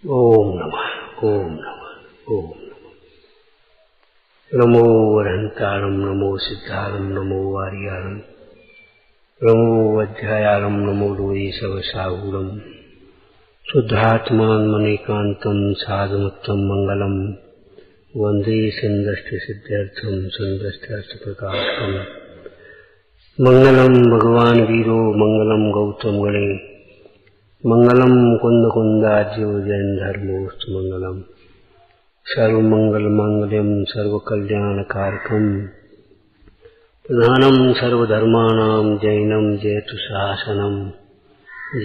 ओम नमः ओम नमः ओम नमः। नमो वरहंतारं नमो सिद्धारं नमो वारियारं नमो वज्रायारं नमो लोये सवसाहूरं शुद्धात्मान् मनेकान्तं साधुमुत्तम मंगलम वंदे संदष्टसिद्ध्यर्थं संदष्टार्थप्रकाशकम् मंगलम भगवान वीरो मंगलम गौतम गणे मंगलम कुंद कुंदाज्यो जैन धर्मोस्तु मंगलम सर्वमंगल मांगल्यम सर्वकल्याणकारकम प्रधानम सर्वधर्माणां जैनम जयतु शासनम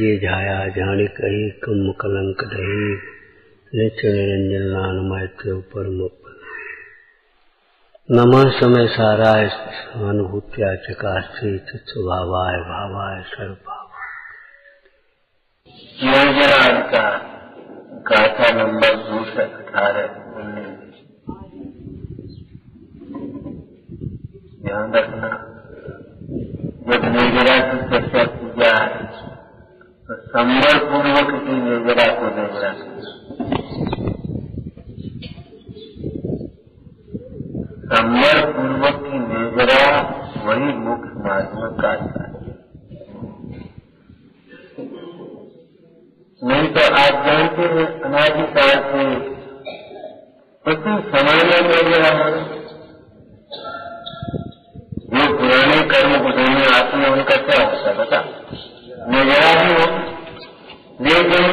ये झाया जानिक एकम कलंक दहे नित्य निरंजन नान मैत्र परम नमः समय साराय अनुभूत्या चकास्ते चित्स्वभावाय भावाय सर्वभाव। योजराज का गाथा नंबर 218 ध्यान रखना। जब निर्जरा की चर्चा की जाए तो संवर पूर्वक की निर्जरा को निर्जरा, संवर पूर्वक की निर्जरा वही मुख्य माध्यम का है। नहीं तो आप जानते हैं अनादिकाल से प्रति समय में निर्जरा हो, जो पुराने कर्म बुझाने आते हैं उनका क्या होता है बता, निर्जरा ही हो। लेकिन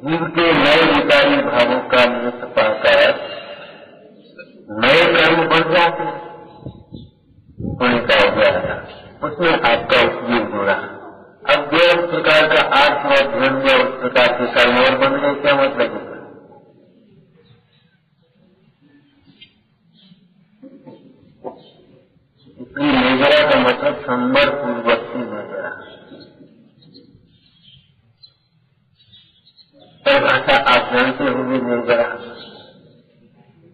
जीव के नए विकारी भावों का निमित्त पाकर नए कर्म बढ़ जाते हैं, उनका हो गया उसमें आपका उपयोग हो रहा। अब जो उस प्रकार का आत्मध्यान या उस प्रकार के कर्म और बन गए, क्या मतलब है? इसलिए निर्जरा का मतलब संवर पूर्वक की निर्जरा। परिभाषा आप जानते होंगे, निर्जरा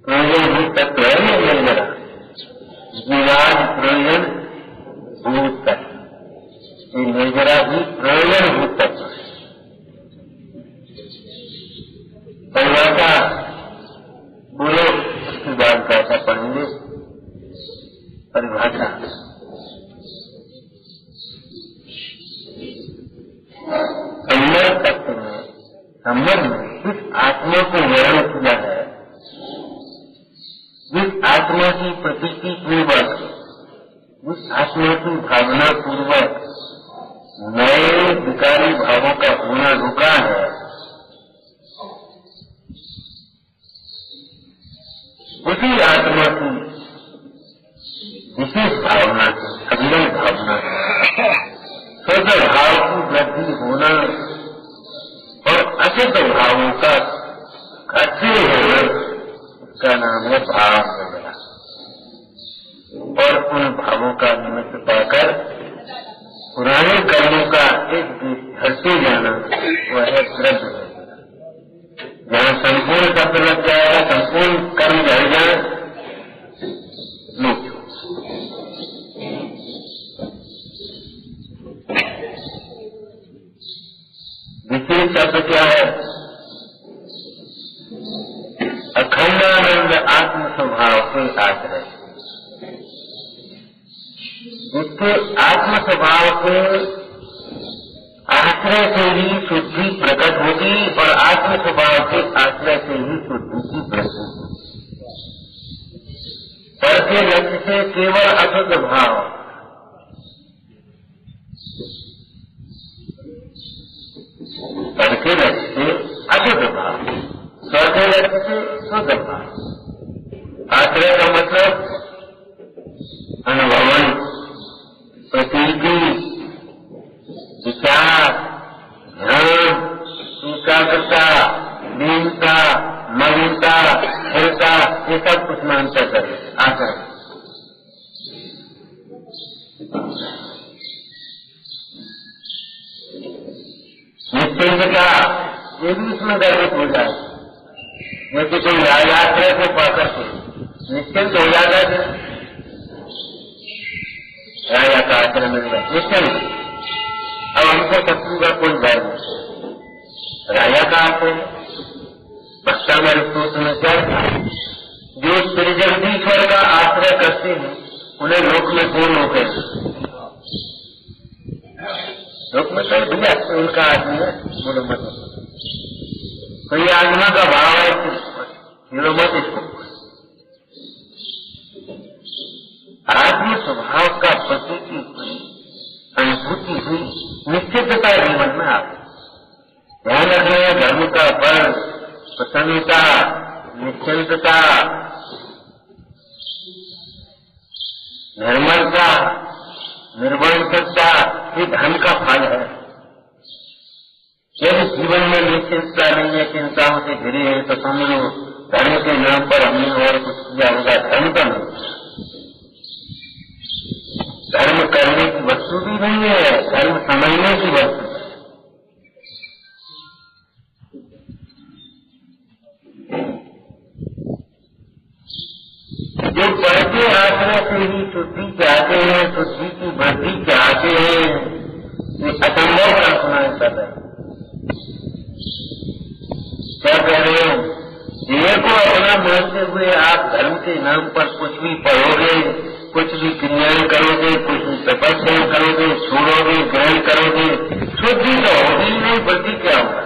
प्रयोजन भूत तत्व है। निर्जरा जीवाद प्रयोजन भूत तत्व, निर्जरा भी प्रयोजन भूत तत्व है। परिभाषा बोलो, उसके बाद कैसा पढ़ेंगे परिभाषा। संवर तत्व में, संवर में जिस आत्मा को वर्णन किया है, जिस आत्मा की प्रतीति पूर्वक, जिस आत्मा की भावना पूर्वक नए विकारी भावों का होना रुका है, उसी आत्मा की विशेष भावना की, अभिनय भावना की, शुद्ध भाव की वृद्धि होना और अशुद्ध भावों का क्षय होना, उसका नाम है भाव निर्जरा। और उन भावों का निमित्त पाकर पुराने कर्मों का एक हटते जाना, वह है श्रद्धा निर्जरा। जहाँ संपूर्ण शब्द लग जाएगा, संपूर्ण कर्म झड़ जाए, मुक्त। विशेष शब्द क्या है? अखंडानंद आत्म स्वभाव के आश्रय, जिसके आत्म स्वभाव के आश्रय से ही शुद्धि प्रकट होगी और आत्म स्वभाव के आश्रय से ही शुद्धि की वृद्धि होगी। पर के लक्ष्य से केवल अशुद्ध भाव, पर के लक्ष्य से अशुद्ध भाव, स्वर के लक्ष्य से शुद्ध भाव। आश्रय का मतलब अनुभवन, प्रतीति, विचार, ध्यान, एकाग्रता, दीनता, मलिनता, स्थिरता, ये सब कुछ मानता करे आकर। निश्चिंतता, ये भी इसमें गर्भित हो जाए। जैसे कोई राजाश्रय को पाकर के निश्चिंत हो जाता है, राजा का आश्रय मिल रहा है, निश्चिंत। अब हमको शत्रु का कोई भय नहीं, राजा का आश्रय भक्तामृत में क्या था, जो श्री जगदीश्वर का आश्रय करते हैं उन्हें लोक में कौन रोके? लोक में तो भैया उनका आदमी है, बोलो मत। तो ये आत्मा का भाव है कि मत इसको। आत्म स्वभाव का पति की हुई अनुभूति हुई निश्चितता जीवन में आती। ध्यान रखना, धर्म का बल, प्रसन्नता, निश्चिंतता, निर्मलता, निर्वंशता, ये धर्म का फल है। यदि जीवन में निश्चिंतता नहीं है, चिंताओं से घिरी है, तो समझो धर्म के नाम पर हमने और कुछ किया होगा। धर्म का नहीं, धर्म करने की वस्तु भी नहीं है, धर्म समझने की वस्तु है। जो बढ़ते आश्रय से ही शुद्धि चाहते हैं, शुद्धि की वृद्धि चाहते हैं, ये असंभव कल्पना कर रहे हैं। क्या कह रहे हो? देह को अपना मानते हुए आप धर्म के नाम पर कुछ भी पढ़ोगे, कुछ भी क्रियाएं करोगे, कुछ भी तपस्या करोगे, छोड़ोगे, ग्रहण करोगे, शुद्धि तो होगी ही नहीं, वृद्धि क्या होगा?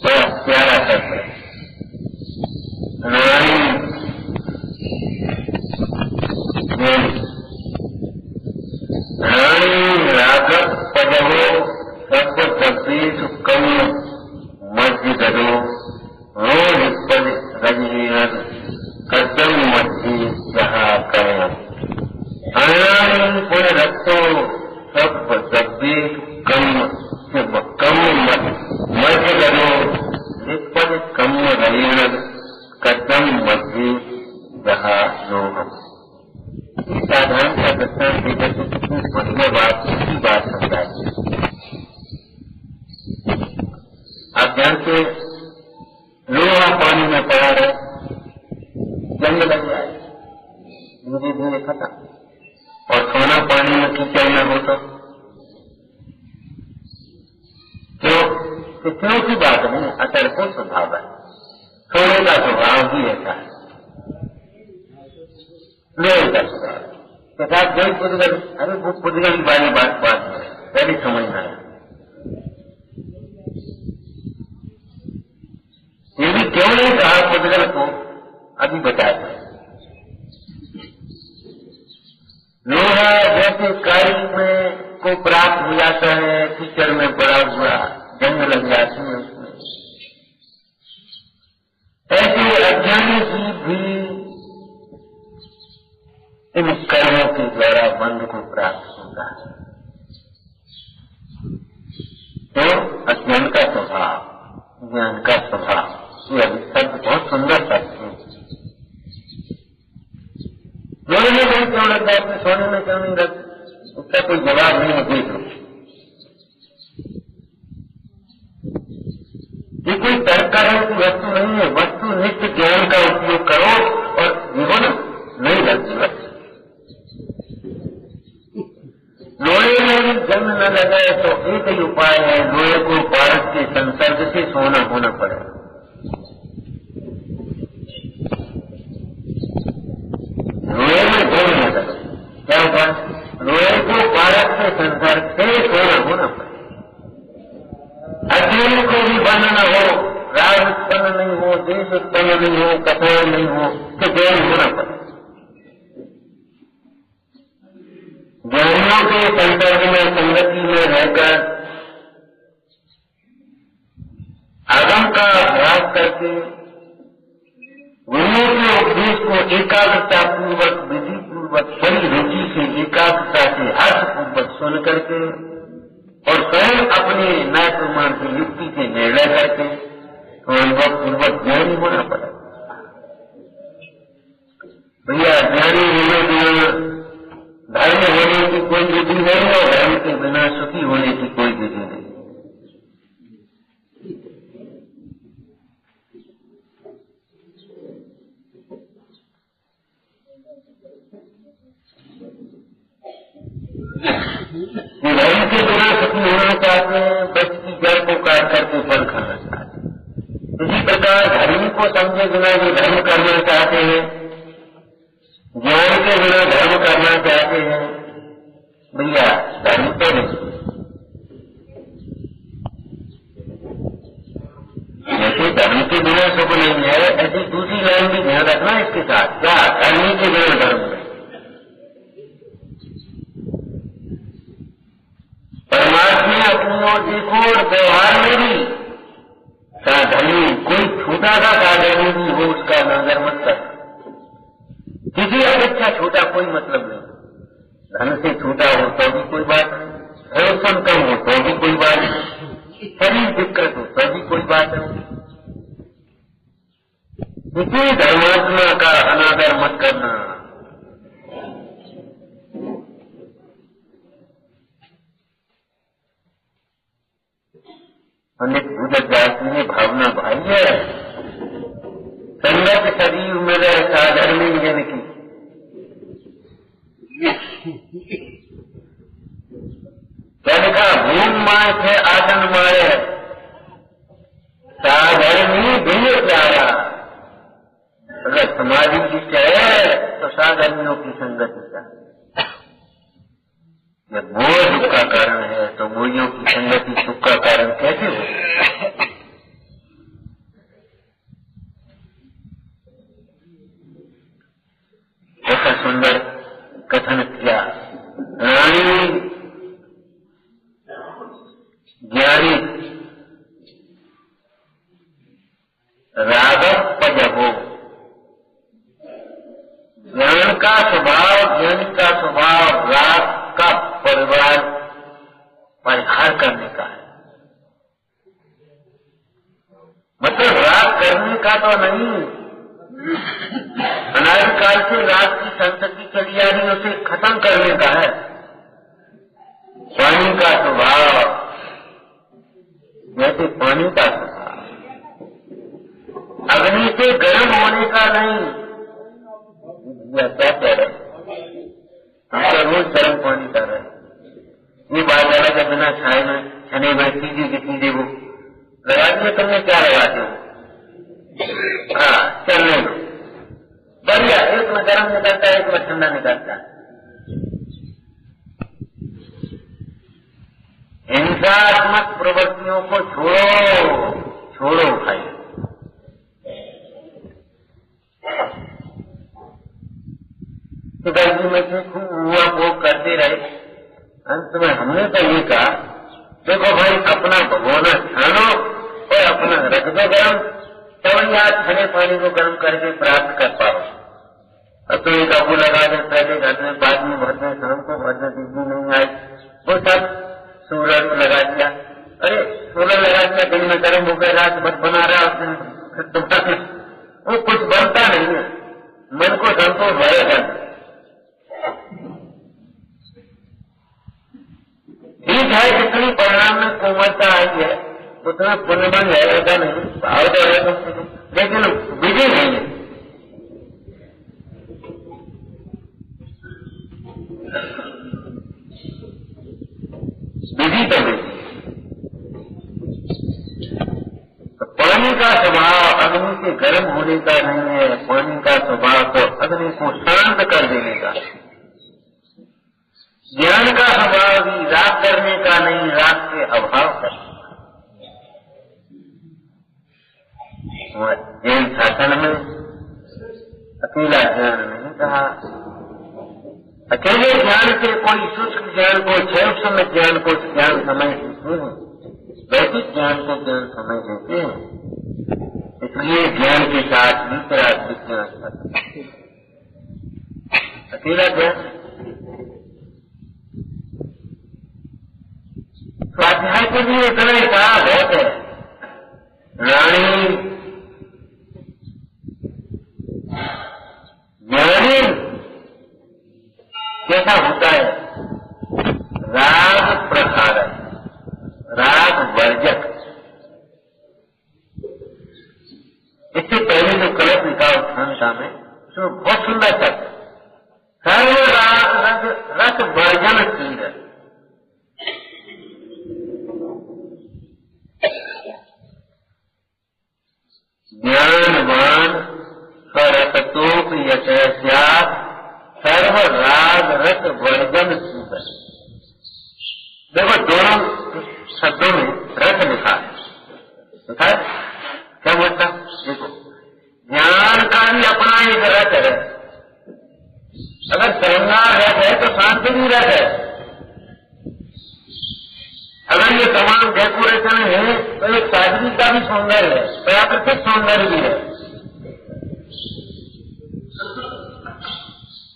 बड़ा प्यारा शब्द है। राघव पदवो सब तब्दील कम मध्य दो रोज पद रजनीर कदम मध्य जहा करें पुण्य रखो सब तब्दील कम मध्य दो पद कम रहीण कदम मध्य जहा योग। साधारण सा दर्शन देकर कितनी बढ़िया बात, की बात समझाई। आप जानते लोहा पानी में पड़ा रहे, जंग लग जाए, धीरे धीरे खत्म, और सोना पानी में कीचड़ में हो तो क्यों की बात नहीं, अतर को स्वभाव है, सोने का स्वभाव ही ऐसा है, लोहे का स्वभाव के साथ जय पुद्गल। अरे वो पुद्गल वाली बात है, पहले समझना है। ये भी क्यों नहीं कहा पुद्गल को, अभी बता दें। लोहा जैसे काई में को प्राप्त हो जाता है, कीचड़ में पड़ा हुआ, जंग लग जाती है उसमें, ऐसे अज्ञानी जीव भी इन कर्मों के द्वारा बंध को प्राप्त होता है। तो अज्ञान का स्वभाव, ज्ञान का स्वभाव, ये शब्द बहुत सुंदर शब्द है। सोने में नहीं क्यों लग जाते, सोने में क्यों नहीं लगते, उसका कोई जवाब नहीं है। देख लो, ये कोई तर्क करने की वस्तु नहीं है, वस्तु नित्य ज्ञान का उपयोग करो और जीवन नहीं लगती वस्तु। लोहे में भी जंग न लगे तो एक ही उपाय है, लोहे को पारस के संसर्ग से सोना होना पड़ेगा। लोहे में जंग न लगे, क्या उपाय? लोहे को पारस के संसर्ग से सोना होना पड़ेगा। अज्ञान को भी बंध न हो, राग उत्पन्न नहीं हो, देश उत्पन्न नहीं हो, कठोर नहीं हो, तो ज्ञान होना पड़ेगा। ज्ञानियों के संसर्ग में, संगति में रहकर आगम का अभ्यास करके गुरुओं के उपदेश को एकाग्रता पूर्वक, विधि पूर्वक, बड़ी रुचि से, एकाग्रता से, हर्ष पूर्वक सुन करके और स्वयं अपने न्याय प्रमाण की युक्ति से निर्णय करके तो अनुभव पूर्वक ज्ञानी होना पड़ेगा। भैया ज्ञानी होने बिना धर्म होने की कोई विधि नहीं और धर्म के बिना सुखी होने की कोई कि धर्म के बिना सुखी होना चाहते हैं, वृक्ष की जड़ को काट करके फल खाना चाहते हैं। इसी प्रकार धर्म को समझे बिना जो धर्म करना चाहते हैं, ज्ञान के बिना धर्म करना चाहते हैं, भैया धर्म तो नहीं। जैसे धर्म के बिना सुख नहीं है, ऐसी दूसरी लाइन भी ध्यान रखना इसके साथ। क्या धर्म के बिना धर्म है? परमात्मा अपनी ओर देखो और व्यवहार में भी साधनी, कोई छोटा सा साधनी भी हो उसका नजर मत कर। किसी अपेक्षा छोटा कोई मतलब नहीं। धन से छोटा हो तो भी कोई बात नहीं, धन कम हो तो भी कोई बात नहीं, शरीर दिक्कत हो तो भी कोई बात नहीं। किसी धर्मात्मा का अनादर मत करना। पंडित भूदत्त दास ने भावना भाई है, संगत शरीर मेरे साधर्मी जन की। क्या लिखा? भूम माय थे आसन मारे, साधर्मी भिन्न प्यारा। अगर समाधि की है तो साधर्मियों की संगत है। जब मोह दुख का कारण है तो मोहियों की संगति सुख का कारण कैसे हो? ऐसा सुंदर कथन किया। रानी ज्ञानी रागव जबो, ज्ञान का स्वभाव, ज्ञानी का स्वभाव राग का परिवार परिहार करने का है। मतलब राग करने का तो नहीं, अनादिकाल से राग की संतति चली आ रही, उसे खत्म करने का है। पानी का स्वभाव जैसे पानी का स्वभाव, अग्नि से गर्म होने का नहीं। क्या कह रहे? हम तो रोज गर्म पानी कर रहे हैं। ये बात वाला के बिना छाए में छने में सीधे की सीधे वो लगा दिए। तुमने क्या लगाते हो? हाँ, चलने दो बढ़िया। एक में गर्म निकलता है, एक में ठंडा निकलता है। हिंसात्मक प्रवृत्तियों को छोड़ो, छोड़ो भाई। तो गर्मी में से खूब हुआ वो करते रहे। अंत में हमने तो ये कहा, देखो भाई अपना भगोना छानो और अपना रख दो गर्म, तब आप ठंडे पानी को गर्म करके प्राप्त कर पाओ। अब तो एक अबू लगा दे, पहले घर में, बाद में भर में, शाम को भर में, बिजली नहीं आई, वो सब सोलर लगा दिया। अरे सोलर लगा दिया, दिन में गर्म हो गया, रात भर बना रहा, वो कुछ बनता नहीं है। मन को संतोष भरेगा। ठीक है, जितनी परिणाम में कोमलता आई है उतना पुण्य बन जाएगा नहीं, भाव तो रहेगा, लेकिन विधि नहीं है। विधि तो विधि। तो पानी का स्वभाव अग्नि के गर्म होने का नहीं है, पानी का स्वभाव तो अग्नि को शांत कर देने का। ज्ञान का स्वभाव भी राग करने का नहीं, राग के अभाव का। जैन शासन में अकेला ज्ञान नहीं कहा। अकेले ज्ञान से कोई सूक्ष्म ज्ञान को, सूक्ष्म ज्ञान को ज्ञान समझ लेते हैं, वैदिक ज्ञान को ज्ञान समझ लेते हैं। इसलिए ज्ञान के साथ दूसरा विज्ञान, अकेला ज्ञान। स्वाध्याय के लिए इतना ही कहा बहुत है। रानी ज्ञानी कैसा होता है? राग प्रहारक, राग वर्जक। इससे पहले जो कलश लिखा उत्थानता में, तो बहुत सुंदर शब्द, सर्व राग रस वर्जन कीर। देखो दोनों शब्दों में रस लिखा है, क्या मतलब? देखो ज्ञान का भी अपना एक रस है। अगर श्रृंगार रस है तो शांति भी रस है। अगर ये तमाम डेकोरेशन है तो एक सादगी का भी सौंदर्य है, प्राकृतिक सौंदर्य भी है।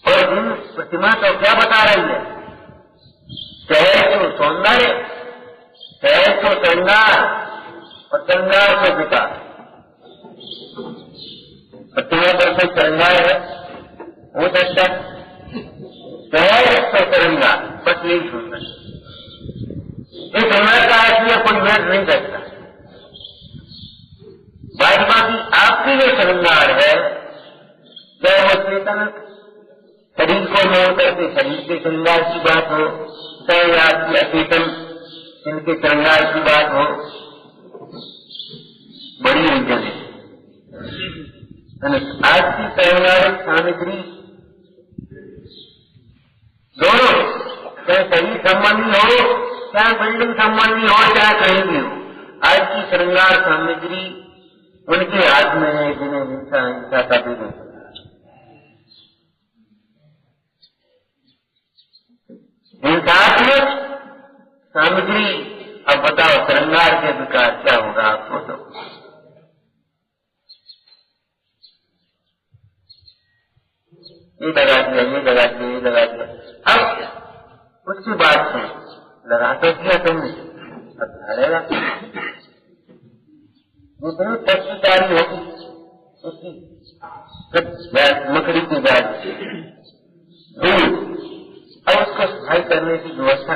और इन प्रतिमा तो क्या बता रही है? चाहे तो सौंदर्य, चाहे तो श्रृंगार और श्रृंगार से विकास। प्रतिमा पर से श्रृंगार है वो सकता, चाहे तो श्रृंगार, बस यही सुंदर। इस सुंदर का इसलिए कोई भेद नहीं सकता। बाकी आपकी जो श्रृंगार है, चाहे वो चेतन शरीर को मोड़ करके शरीर के श्रृंगार की बात हो, चाहे आपकी अचेतन इनके श्रृंगार की बात हो, बड़ी उलझन है। आज की श्रृंगारिक सामग्री दोनों, चाहे शरीर संबंधी हो, चाहे बिल्डिंग संबंधी हो, चाहे कहीं भी हो, आज की श्रृंगार सामग्री उनके हाथ में है जिन्हें हिंसा का भी नहीं। हिंसात्मक सामग्री, अब बताओ श्रृंगार के विकास क्या होगा आपको? तो ये लगा दिया, ये लगा दिया, ये लगा दिया। अब उसकी बात है, लगा तो दिया तुमने, अब झाड़ेगा। जितनी तस्वीर होगी उसकी मकड़ी की जात दूर, अब उसको सफाई करने की व्यवस्था।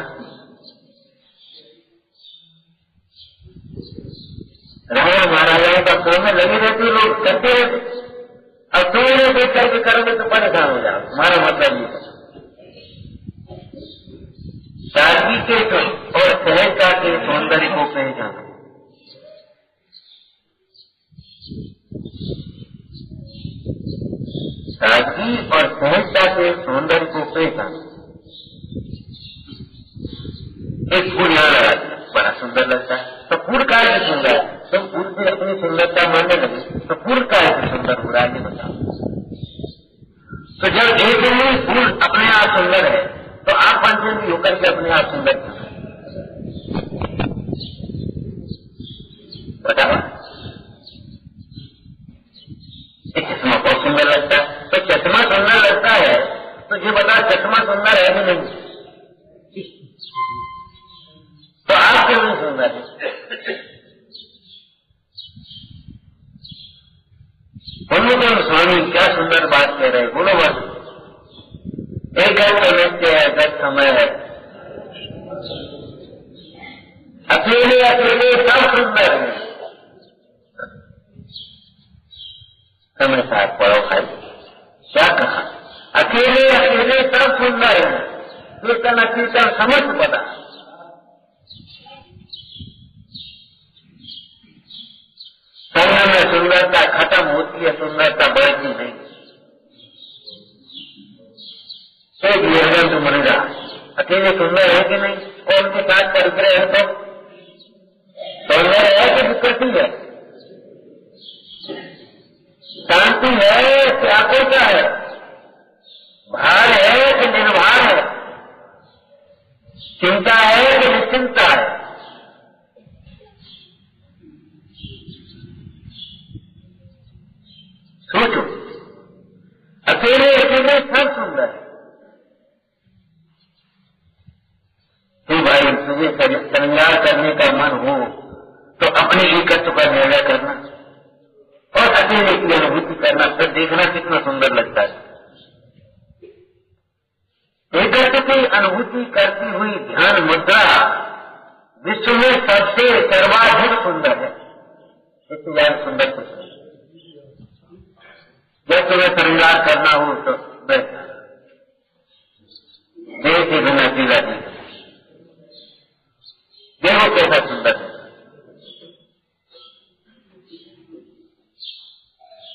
राजा महाराजाओं का काम में लगे रहते लोग करते रहते। अब तुम इन्हें देख करके करोगे तो परेशान हो जाओ। हमारा मतलब ये है सादगी के और सहजता के सौंदर्य को पहचानो। सादगी और सहजता के सौंदर्य को पहचानो। एक फूल यहाँ लगा दिया, बड़ा सुंदर लगता है, तो फूल का है सुंदर है। तो फूल से अपनी सुंदरता मानने लगे तो फूल का है सुंदर हो रहा है, ये बताओ। तो जब एक ही फूल अपने आप सुंदर है तो आप पंचम भी होकर के अपने आप सुंदर बताओ। एक चश्मा बहुत सुंदर लगता है, तो चश्मा सुंदर लगता है तो ये बता चश्मा सुंदर है कि नहीं? तो आप क्यों नहीं सुंदर है? बोलो तो स्वामी क्या सुंदर बात कह रहे, बोलो बस। एक नृत्य है, दस समय है, अकेले अकेले सब सुंदर है। समय साथ पढ़ो भाई, क्या कहा? अकेले अकेले सब सुंदर है। कीर्तन अकीर्तन समझ पता। संग में सुंदरता खत्म होती है, सुंदरता बढ़ती नहीं। एक निर्गंध मुनिरा अकेले सुंदर है कि नहीं? और उनके साथ का विग्रह है तो सौंदर्य है कि विकृति है? शांति है कि आकुलता है? भार है कि निर्भार है? चिंता है कि निश्चिंता है? सोचो, अकेले अकेले सब सुंदर है। तो भाई तुझे श्रृंगार करने का मन हो तो अपने एकत्व का निर्णय करना और अकेले की अनुभूति करना, फिर देखना कितना सुंदर लगता है। एकत्व की अनुभूति करती हुई ध्यान मुद्रा विश्व में सबसे सर्वाधिक सुंदर है। इससे ज्यादा सुंदर कुछ नहीं। जब तुम्हें श्रृंगार करना हो तो बैठना, देह के बिना जीवा नहीं। देखो कैसा सुंदर है।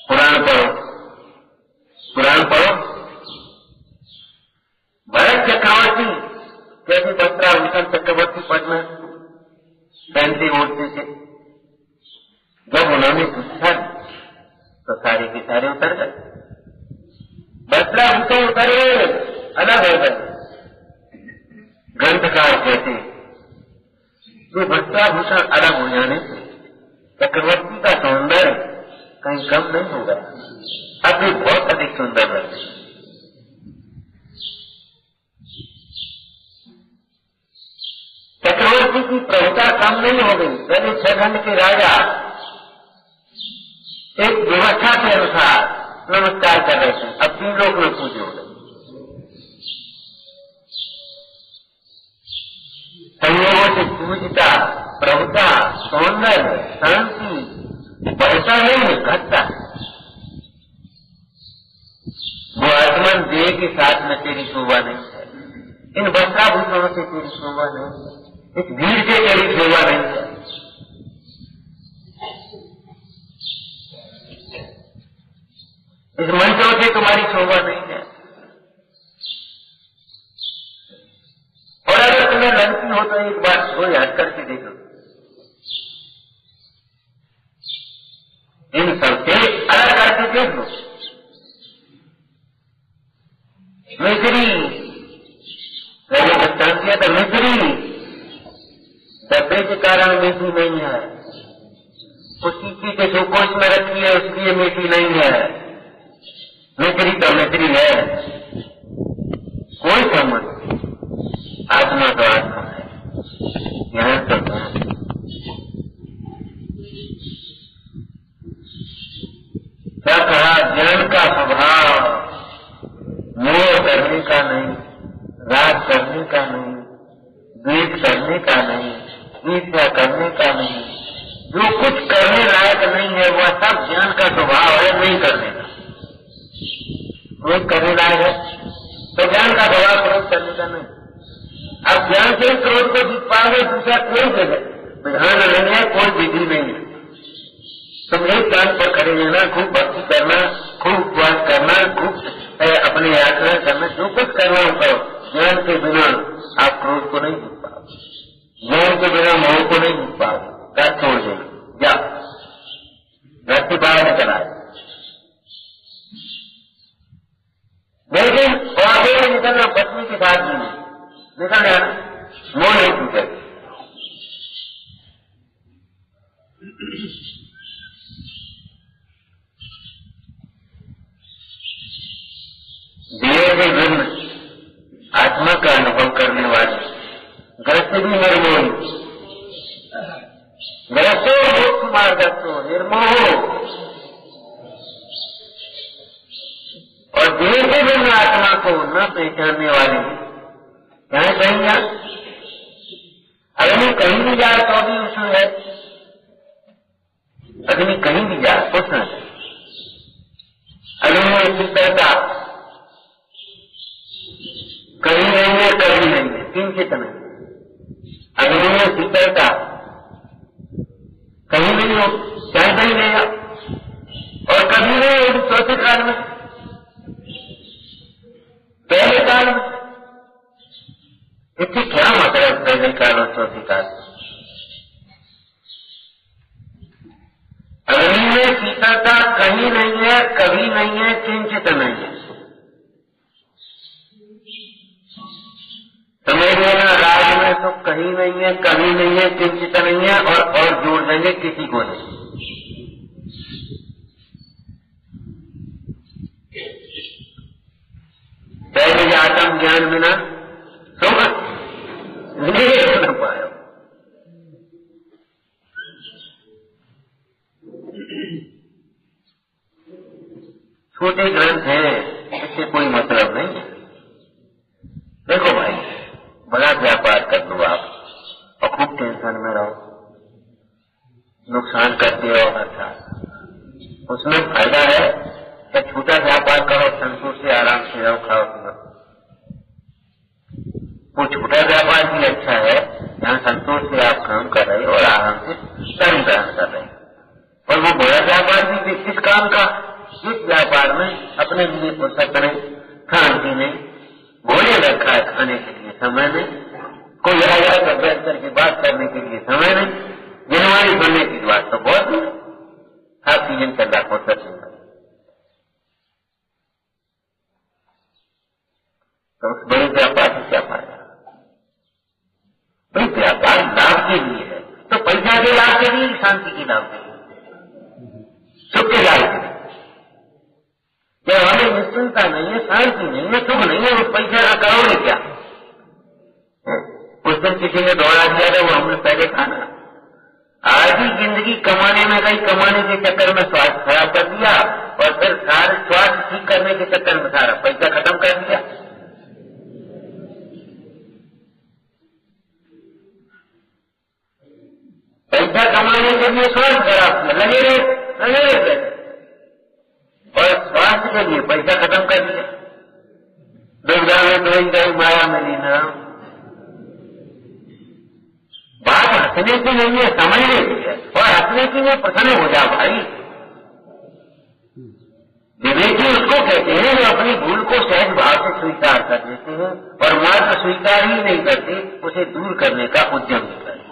पुराण पढ़ो, पुराण पढ़ो। भरत चक्रवर्ती कैसे 17 चक्रवर्ती में पहनते ओढ़ते थे। जब उन्होंने पूछा तो सारे के सारे उतर गए, वस्त्राभूषण उतर गए, अलग हो गए। ग्रंथकार कहते ये वस्त्राभूषण अलग हो जाने से चक्रवर्ती का सौंदर्य कहीं कम नहीं हो गया, अब भी बहुत अधिक सुंदर लगे। चक्रवर्ती की प्रभुता कम नहीं हो गई। पहले 6 खंड के राजा एक व्यवस्था के अनुसार नमस्कार कर रहे थे, अब 3 लोग में पूजे हो गए। संयोगों से पूजता, प्रभुता, सौंदर्य, शांति बढ़ता नहीं घटता। वो आत्मन देह के साथ में तेरी शोभा नहीं है, इन वस्त्राभूषणों से तेरी शोभा नहीं है, इस भीड़ से तेरी शोभा नहीं है। इस मंचों से तुम्हारी शोभा नहीं है। और अगर तुम्हें लगती हो तो एक बार वो याद करके देखो, इन सबसे अलग करके देख लो। मिस्री मैंने भुगतान किया था, मिस्री डब्बे के कारण मीठी नहीं है, उस चीज के सुकोच में रखी है उसलिए मीठी नहीं है। मिस्री तो मिस्री है, कोई संबंध। आत्मा तो आत्मा है, यहाँ तो क्या कहा, ज्ञान का स्वभाव मोह करने का नहीं, राग करने का नहीं, द्वेष करने का नहीं, ईर्ष्या करने का नहीं, जो कुछ करने लायक नहीं है वह सब ज्ञान का स्वभाव है, नहीं करने का। क्रोध करने लायक है तो ज्ञान का स्वभाव क्रोध करने का नहीं। अब ज्ञान से क्रोध को जीत पाओगे, दूसरा कोई विधान नहीं है, कोई विधि नहीं है। तुम एक ज्ञान पर खड़े रहना, खूब भक्ति करना, खूब उपवास करना, खूब अपनी यात्रा करना, जो कुछ करना हो करो। ज्ञान के बिना आप क्रोध को नहीं जीत पाओगे, ज्ञान के बिना मोह को नहीं जीत पाओगे। घर छोड़ देना, जाओ घर से बाहर निकल आए। लेकिन आगे में निकलना पत्नी के साथ भी नहीं निकल जाना, मोह नहीं टूटे। दिए के भिन्न आत्मा का अनुभव करने वाले ग्रस्त भी निर्मोह, ग्रस्तो मोक्ष मार्गस्थो निर्मोह। और देह के भिन्न आत्मा को न पहचानने वाले क्या कहेंगे, अग्नि कहीं भी जाए तो भी उसमें है, अग्नि कहीं भी जाए कुछ न है। अग्नि में शीतलता कहीं नहीं है, कभी नहीं है, किंचित नहीं। अग्नि में शीतलता कहीं नहीं हो, चाहे कहीं नहीं है, और कभी नहीं हो चौथे काल में, पहले काल में। इससे क्या मतलब पहले काल और चौथे काल? अग्नि में शीतलता कहीं नहीं है, कभी नहीं है, किंचित नहीं है। समझ लेना, राज में तो कहीं नहीं है, कभी नहीं है, किंचित नहीं है, और जोड़ देंगे किसी को नहीं। पहले आत्म ज्ञान बिना सोगा नहीं सुन पाया। छोटे ग्रंथ हैं, इससे कोई मतलब नहीं है। देखो भाई, बड़ा व्यापार कर लो आप और खूब टेंशन में रहो, नुकसान करते हो हर साल, उसमें फायदा है कि छोटा व्यापार करो, संतोष से आराम से रहो, खाओ पियो। वो छोटा व्यापार भी अच्छा है जहाँ संतोष से आप काम कर रहे हो और आराम से धर्म ग्रहण कर रहे हो। और वो बड़ा व्यापार भी किस काम का, इस व्यापार में अपने लिए फुर्सत नहीं, खान पीने भोजन रखा है, खाने के लिए समय नहीं, कोई आया तो बैठ करके शांति की लाभ सुख के लाभ। जब हमें निश्चिंता नहीं है, शांति नहीं है, सुख नहीं है, उस पैसे का करोगे क्या? उस दिन किसी ने दौड़ा दिया था, वो हमने पहले खाना। आधी जिंदगी कमाने में गई, कमाने के चक्कर में स्वास्थ्य खराब कर दिया, और फिर सारे स्वास्थ्य ठीक करने के चक्कर में सारा पैसा खत्म कर दिया। पैसा कमाने के लिए स्वास्थ्य खराब किया, लगे रहे, और स्वास्थ्य के लिए पैसा खत्म कर दिया। दुर्गा में धोई गई माया मिली ना। बात हंसने की नहीं है, समझने की है, और हंसने की नहीं, प्रसन्न हो जा भाई। विवेकी उसको कहते हैं जो अपनी भूल को सहज भाव से स्वीकार कर लेते हैं, और मात्र स्वीकार ही नहीं करते, उसे दूर करने का उद्यम भी करते हैं।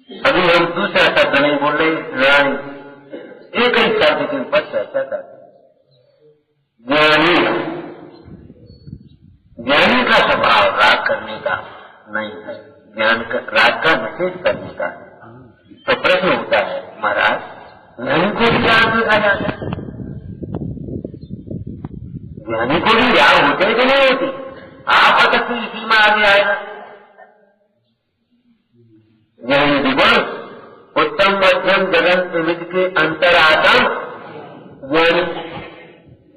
अभी हम दूसरा शब्द नहीं बोल रहे, रानी एक ही शब्द के ऊपर चर्चा करते। ज्ञानी का स्वभाव राग करने का नहीं है, राग का निषेध करने का है। तो प्रश्न होता है, महाराज ज्ञानी को भी राग देखा जाता है? ज्ञानी को भी राग होते कि नहीं होती? आप अतः इसी में आगे आएगा। ज्ञानी विगुण उत्तम मध्यम जगन विविध के अंतरात्म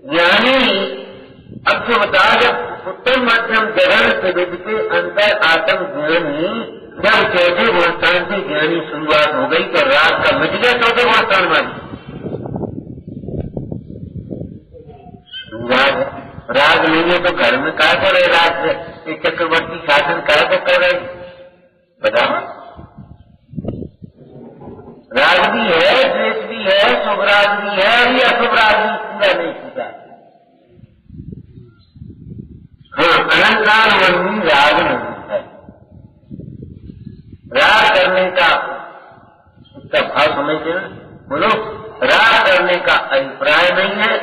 ज्ञानी। अब जो बता, जब उत्तम मध्यम जगन विविध के अंतर आत्म ज्ञानी, जब चौथे गुणस्थान से ज्ञानी शुरुआत हो गई तो राग का मिट गया चौथे गुणस्थान में। राग नहीं है तो घर में क्या करे? राग चक्रवर्ती शासन क्या तो कर रहे बताओ। राग भी है, द्वेष भी है, शुभ राग भी है, अभी अशुभ राग भी पूरा नहीं छूटा। हाँ, अलंकार वही राग नहीं है। राग करने का उसका भाव समझते हैं, बोलो। राग करने का अभिप्राय नहीं है,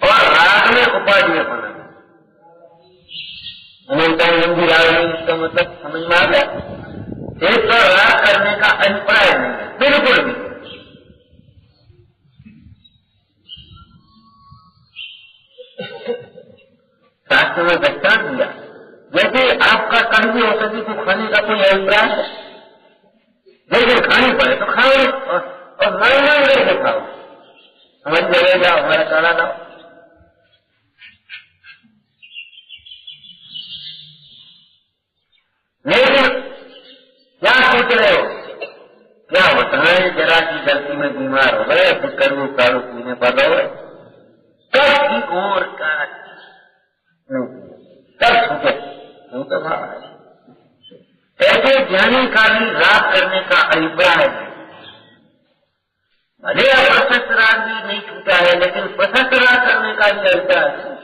और राग में उपाधि बना हिंदी राग नहीं, इसका मतलब समझ में आ गया। एक तो राग करने का अभिप्राय नहीं है बिल्कुल भी। शास्त्र में दृष्टांत दिया, जैसे आपका कड़वी औषधि को खाने का कोई अभिप्राय है, लेकिन खानी पड़े तो खाओ, और मर रहे खाओ, समझ जगह जाओ, हमारा काला लाओ। लेकिन क्या सोच रहे हो? क्या बताएं, जरा की गलती में बीमार हो गए, फिर कड़ू काड़ू पीने पड़ रहे, तब ठीक हो, और क्या नहीं, तब छूटे नहीं तो भाव है। ऐसे ज्ञानी का भी राग करने का अभिप्राय है। भले अप्रशस्त राग भी नहीं छूटा है, लेकिन प्रशस्त राग करने का भी अभिप्राय है।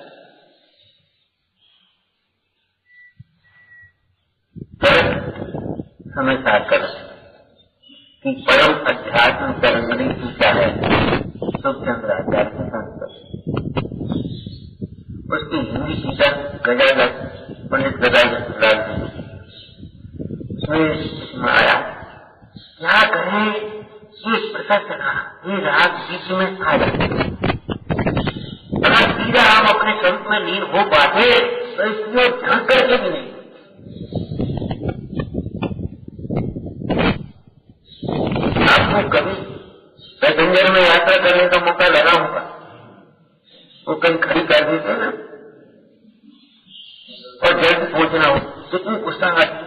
समझदार कर कि परम अध्यात्म तरंगनी पूछा है सुखचंद्राचार्य के संस्कृत, उसकी हिंदी टीका गजानन पंडित गजानन उसमें आया, क्या कहें ये प्रशस्त राग, ये राग बीच में आ जाते, अगर सीधा हम अपने संत में लीन हो पाते तो इसलिए ध्यान करके भी नहीं। आपको कभी पैसेंजर में यात्रा करने का मौका लगा होगा, वो कहीं खड़ी कर देते ना, और जल्दी पहुंचना हो, कितनी गुस्सा आती।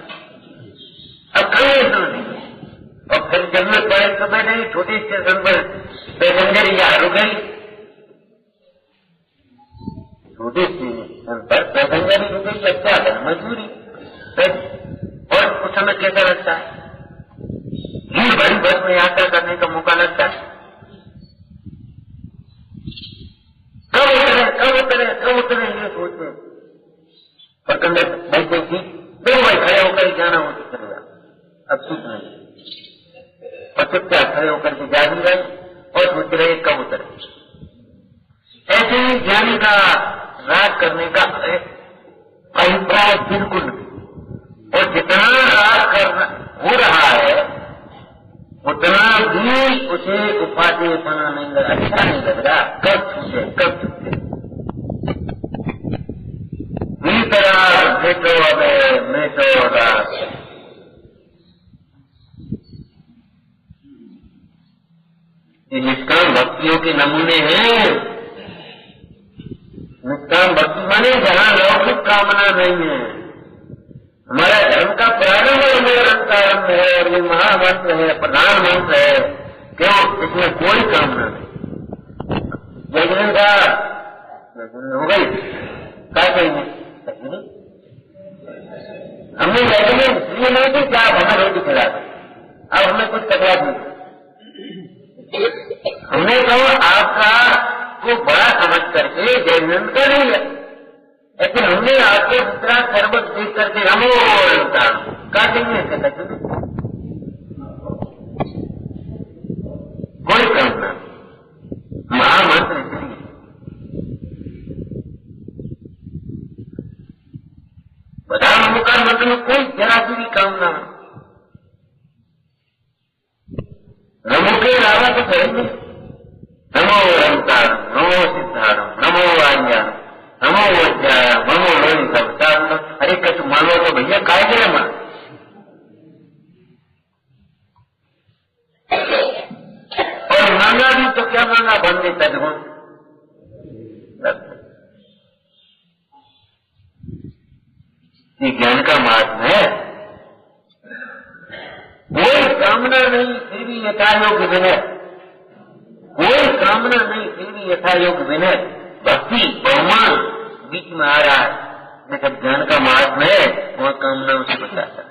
अब कहीं ऐसा नहीं, और फिर जरूरत पड़े तो बैठे छोटे स्टेशन पर पैसेंजर या रुक गई, छोटे स्टेशन पर पैसेंजर ही रुक गई, अब क्या करें, मजबूरी। और उस समय कैसा लगता है, भीड़ बड़ी बस में यात्रा करने का मौका लगता है, कब उतरे ये सोचते, और कंडक्टर बैठे थी, दो भाई खड़े होकर जाना हो तो चलेगा, अब ठीक नहीं, और चुपचाप खड़े होकर के जा भी गए और सोच रहे कब उतरे। छूटे उपाधि पना नहीं लगा, अच्छा नहीं लग रहा, कब छूटे कब छूटे। भीतरा भेटो अबे मेटो रात। ये निष्काम भक्तियों के नमूने हैं। निष्काम भक्ति माने जहाँ लौकिक कामना नहीं है। हमारा धर्म का प्रारंभ और निरंतर है और ये महामंत्र है, प्रधान मंत्र है। क्यों? इसमें कोई कामना नहीं। यज्ञ का हो गई क्या कहेंगे? हमने यज्ञ इसलिए नहीं थी क्या हमें रोटी खिला दी, अब हमें कुछ तकलीफ नहीं। हमने कहा आपका को बड़ा समझ करके जयनंद का नहीं है, लेकिन हमने आपको दूसरा सर्वत देख करके नमो का देंगे कोई काम ना। महामंत्र इसलिए बता नमोकार मंत्र में कोई जरा सी भी कामना नमो के अलावा तो करेंगे। नमो रंकार, नमो सिद्धारम, नमो आज्ञा, नमो वज्राय, नमो लोही सब। अरे कछ मानो तो भैया काय गिरे मान। और मांगा भी तो क्या मांगा? बंदे तदगुण। ये ज्ञान का मार्ग है। कोई कामना नहीं फिर भी यथायोग विनय, कोई कामना नहीं फिर भी यथायोग विनय। भक्ति बहुमान बीच में आ रहा है, लेकिन ज्ञान का मार्ग है वह कामनाओं से बचाता है।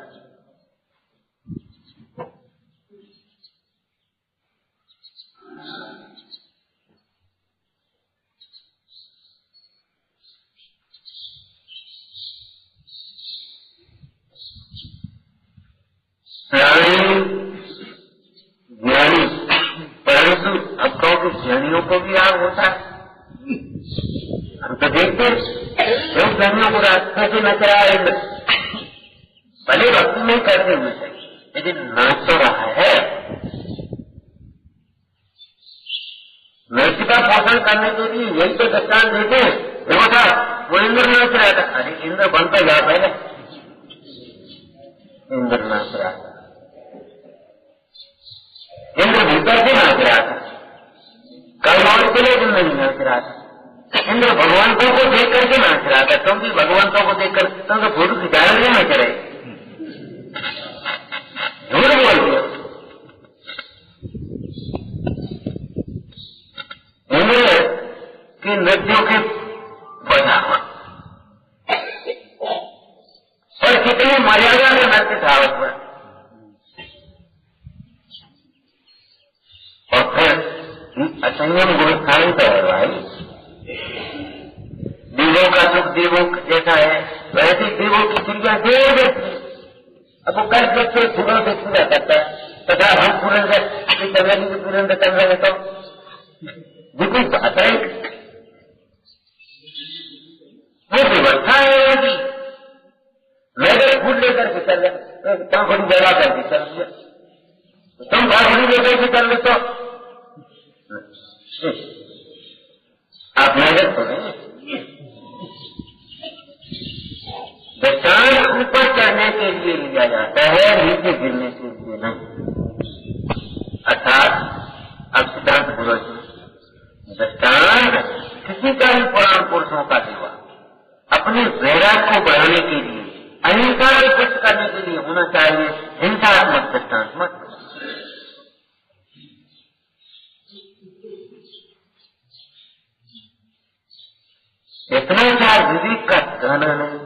ज्ञानी, परंतु अब कहो कि ज्ञानियों को भी राग होता है। हम तो देखते लोग ज्ञानियों को रास्ते से नच रहा है, भले भक्ति नहीं करते हुए सही, लेकिन नाच तो रहा है। नृत्य का पोषण करने के लिए यही तो दृष्टान देते हैं। देखो था वो इंद्र नाच रहा था, अरे इंद्र बनता जा पहले, इंद्र नाच रहा था, इंद्र भीतर से नाच रहा था, कर्मों के लिए नहीं नाच रहा था। इंद्र भगवंतों को देख करके नाच रहा था। तुम भी भगवंतों को देखकर तुम तो फोटो खिंचा रहे नाच रहे, झूठ बोल दिया। इंद्र के नृत्यों के बढ़ावा और कितनी मर्यादा में नृत्य था उस पर। और फिर असंयम गुणस्थान तो है भाई। देवों का सुख देवों जैसा है, वैसे देवों की चिड़िया देव देती। अब वो कर बच्चे फूलों से पूरा करता है, तथा हम पूरन चंद्रनी की पूरन कर रहे तो बिल्कुल बात है। वो व्यवस्था है उनकी। मैं अगर फूल लेकर के चल रहे तुम बड़ी जगह करके चल दिया, तुम बाखड़ी लेकर के चल रहे तो आप मेहनत तो नहीं। दृष्टांत ऊपर चढ़ने के लिए लिया जाता है, नीचे गिरने के लिए नहीं। अर्थात अब सिद्धांत पूर्वक दृष्टांत किसी का भी पुराण पुरुषों का सेवा अपने वैराग को बढ़ाने के लिए, अहिंसा को पुष्ट करने के लिए होना चाहिए। हिंसात्मक दृष्टांत मत। इतना क्या विवेक का गाना नहीं।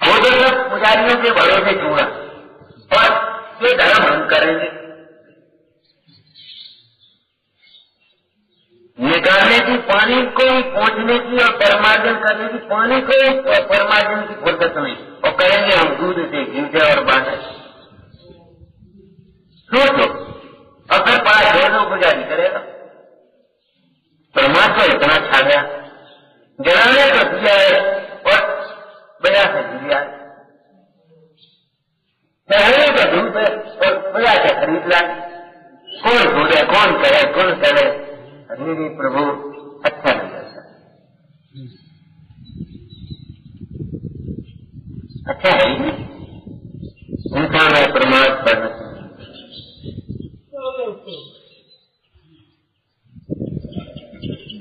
वो तो सब पुजारियों के भरोसे छोड़ा और ये धर्म हम करेंगे। निकालने की पानी को पहुंचने की और परमार्जन करने की पानी को परमार्जन की फुर्सत नहीं, और करेंगे हम दूध से घी से और बात। सोचो अगर पास भेदों पुजारी करेगा। परमात्मा इतना छा गया, जलाने का दिया है और बया से दिया है, पहले का धूप है और जाके खरीद लाए। कौन बोले, कौन करे, कौन करे? अरे प्रभु अच्छा नहीं लगता, अच्छा है ही नहीं। इंसान है प्रमाद पढ़ना,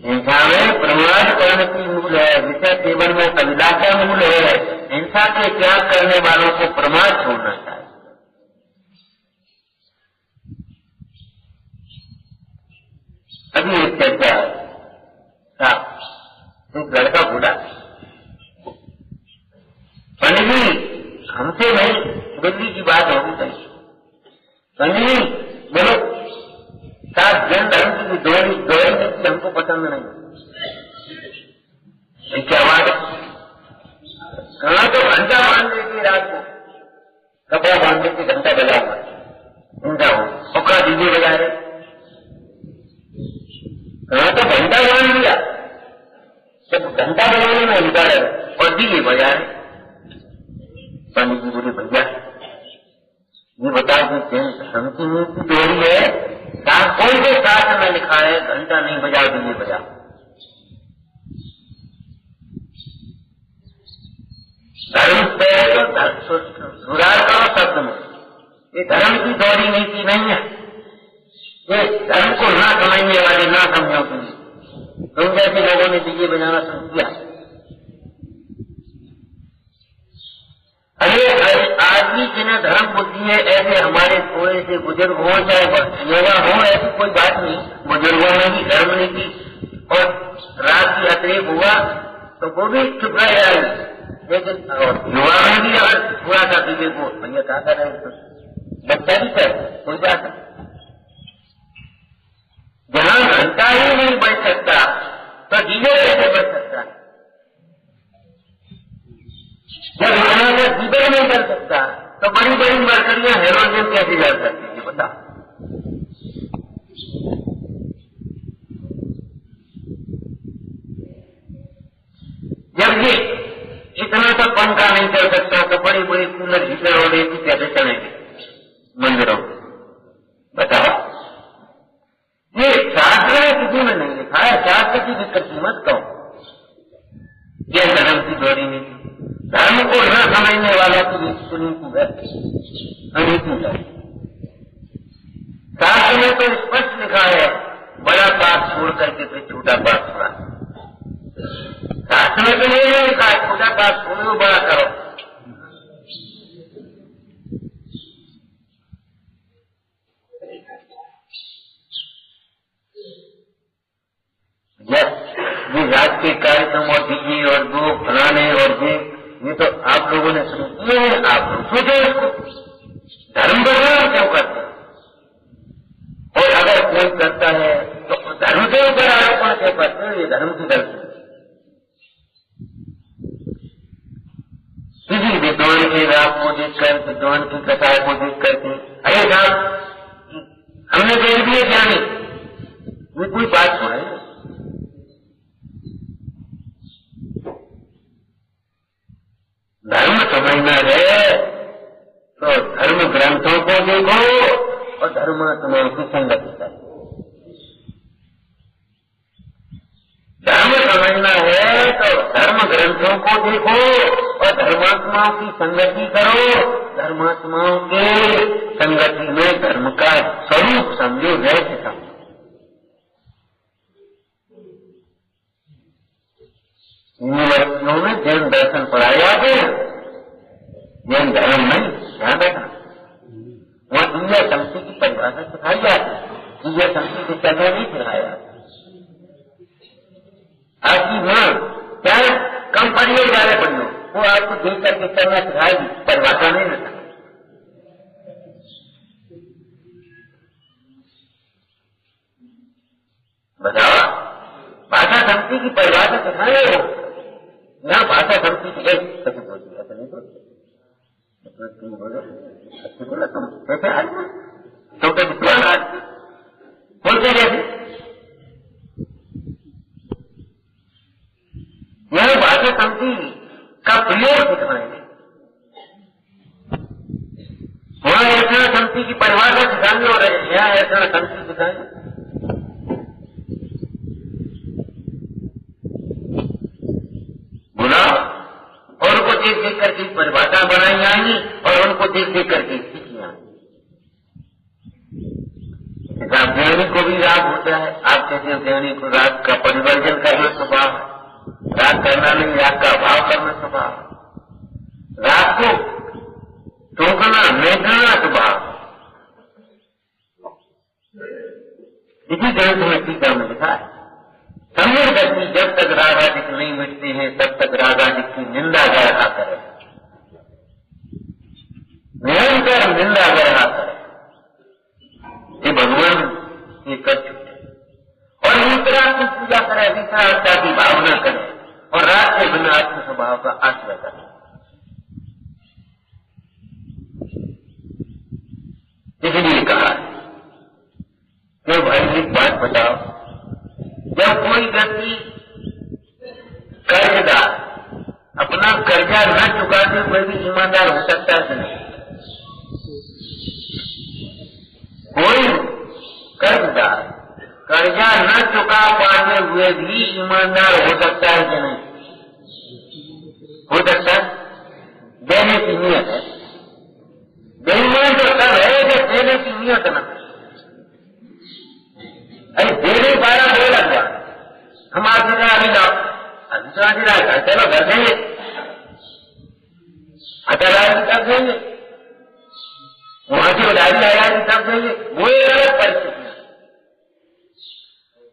इंसान में प्रमाद पढ़ने की मूल है, विषय केवल में अभिलाषा मूल है। हिंसा के त्याग करने वालों को प्रमाद छोड़ना चाहिए। अभी एक चर्चा था, एक लड़का बोला, पंडित जी हमसे नहीं दिल्ली की बात होगी कहीं, पंडित जी बोलो साथ जन धर्म की दौड़ी की हमको पसंद नहीं। क्या बात है? कहा तो घंटा बांध देती रात को, कपड़ा बांध देती, घंटा बजा हुआ उनका हो, पक्का डीजे बजा रहे। कहा तो घंटा बांध दिया, जब घंटा बजाने में उनका है और डीजे बजा रहे। पंडित जी बोले भैया ये बता कि धर्म की नीति दोहरी है, कोई भी शास्त्र में लिखा है घंटा नहीं बजाओ डीजे बजाओ। धर्म पे तो सुधार करो शब्द में, ये धर्म की दोहरी नीति नहीं है, ये धर्म को ना समझने वाले ना समझो के लिए तुम जैसे लोगों ने डीजे बजाना शुरू किया। अरे आदमी जिन्हें धर्म बुद्धि है, ऐसे हमारे थोड़े से बुजुर्ग हो चाहे योगा हो, ऐसी कोई बात नहीं, बुजुर्गों ने भी धर्म नीति और रात की अतिरेक हुआ तो वो भी चुप रह जाएगी, लेकिन युवा में भी अगर हुआ था डीजे को भैया कहा कर रहे बच्चा भी कर कोई बात नहीं। जहां घंटा ही नहीं बच सकता तो डीजे कैसे बच सकता है? जब हमारा जीवन नहीं कर सकता तो बड़ी बड़ी मरकरियां हेरोइन कैसे जा सकती है बता? जब ये इतना सा पंखा नहीं चल सकता तो बड़ी बड़ी कूलर हीटर और एसी कैसे चलेंगे मंदिरों? बताओ, ये शास्त्र में किसी में नहीं लिखा है, शास्त्र की दिक्कत मत कहो। यह धर्म की दोहरी नीति, धर्म को न समझने वालों की नीति है, अनीति है। शास्त्र में तो स्पष्ट लिखा है बड़ा पाप छोड़ करके फिर छोटा पाप छोड़ा। शास्त्र में तो नहीं लिखा है छोटा पाप छोड़ो बड़ा करो। ये रात के कार्यक्रम और डीजे और दो फलाने और ये तो आप लोगों ने शुरू किए हैं, आप लोग सोचो इसको धर्म बदलाव क्यों करते हैं? और अगर कोई करता है तो धर्म के ऊपर आरोपण क्यों करते हैं? ये धर्म की गलती। किसी विद्वान के राग को देखकर, विद्वान की कथा को देख करके अरे साहब हमने देख दिए जाने, ये कोई बात सुने। धर्म समझना है तो धर्म ग्रंथों को देखो और धर्मात्माओं की संगति करो। धर्म समझना है तो धर्म ग्रंथों को देखो और धर्मात्माओं की संगति करो। धर्मात्माओं के संगति में धर्म का स्वरूप समझो, रहस्य समझो। यूनिवर्सिटियों में जैन दर्शन पढ़ाए जाते हैं, जैन धर्म नहीं, ध्यान रखना। वहां दुनिया शक्ति की परिभाषा सिखाई जाती है, दुनिया शक्ति के चलना नहीं सिखाया जाता। आपकी मां चाहे कम पढ़ी हो ज्यादा पढ़ी हो, वो आपको देख करके चलना सिखाएगी, परिभाषा नहीं रहता। बताओ, भाषा शक्ति की परिभाषा सिखाए हो ना? भाषा शक्ति की ऐसा नहीं बोला तुम कैसे आदमी तो विद्वान आदमी बोलते जैसे यह भाषा शक्ति का प्रयोग सिखाएंगे। वहां ऐसा शक्ति की परिभाषा दिखाएंगे और यहाँ ऐसा संस्कृत दिखाएंगे। बोला और उनको देख देख करके परिभाषा बनाई जाएंगी और उनको देख देख करके सीखी आएंगी। ज्ञानी को भी राग होता है। आप कहते हैं ज्ञानी को राग का परिवर्जन करना स्वभाव, राग करना नहीं, राग का अभाव करना स्वभाव, राग को टोकना मेघना स्वभाव। इसी ग्रंथ में टीका में लिखा है, सम्यक व्यक्ति जब तक रागादिक नहीं मिटते हैं तब तक रागादिक की निंदा गरहा करे, निरंतर निंदा गरहा करे। ये भगवान ये कर चुके और दूसरा की पूजा करे, विचारता की भावना करे और राग के बिना आत्म स्वभाव का आश्रय करे। इसलिए कहा कि भाई एक बात बताओ, जब कोई व्यक्ति कर्जदार अपना कर्जा न चुकाते हुए भी ईमानदार हो सकता है कि नहीं? कोई कर्जदार कर्जा न चुका पाते हुए भी ईमानदार हो सकता है कि नहीं? हो सकता है। देने की नियत है। बेईमान तो सब है कि देने की नियत न। अरे देने 12 दो लग जाए, हम आगे अभी लाओ, अभी तो आगे लाए, चलो कर देंगे, अचानक कर देंगे, वहां से उधारी आएगी कर देंगे, वो एक अलग परिस्थिति है।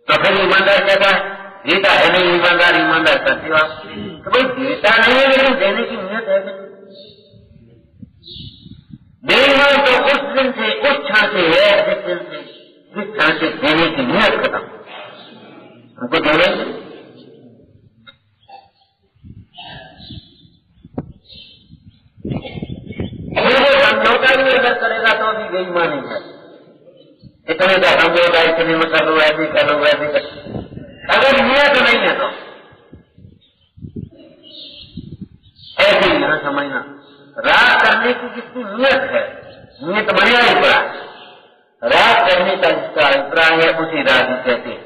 तो फिर ईमानदार कहता है देता है नहीं, ईमानदार ईमानदार करते हो आप, तो भाई देता नहीं है लेकिन देने की नियत है कि बेईमान तो उस दिन से उस क्षण से है जिस दिन से जिस क्षण से देने की नियत खत्म, हमको देना ही वो समझौता भी अगर करेगा तो अभी बेईमान ही है। इतने का समझौता, इतने में कर लो, ऐसे कर लो, वैसे कर, अगर नियत नहीं है तो ऐसे ही यहां समझना, राग करने की जिसकी नियत है, नियत बढ़िया ही पड़ा, राग करने का जिसका अभिप्राय है उसी राग ही कहते हैं।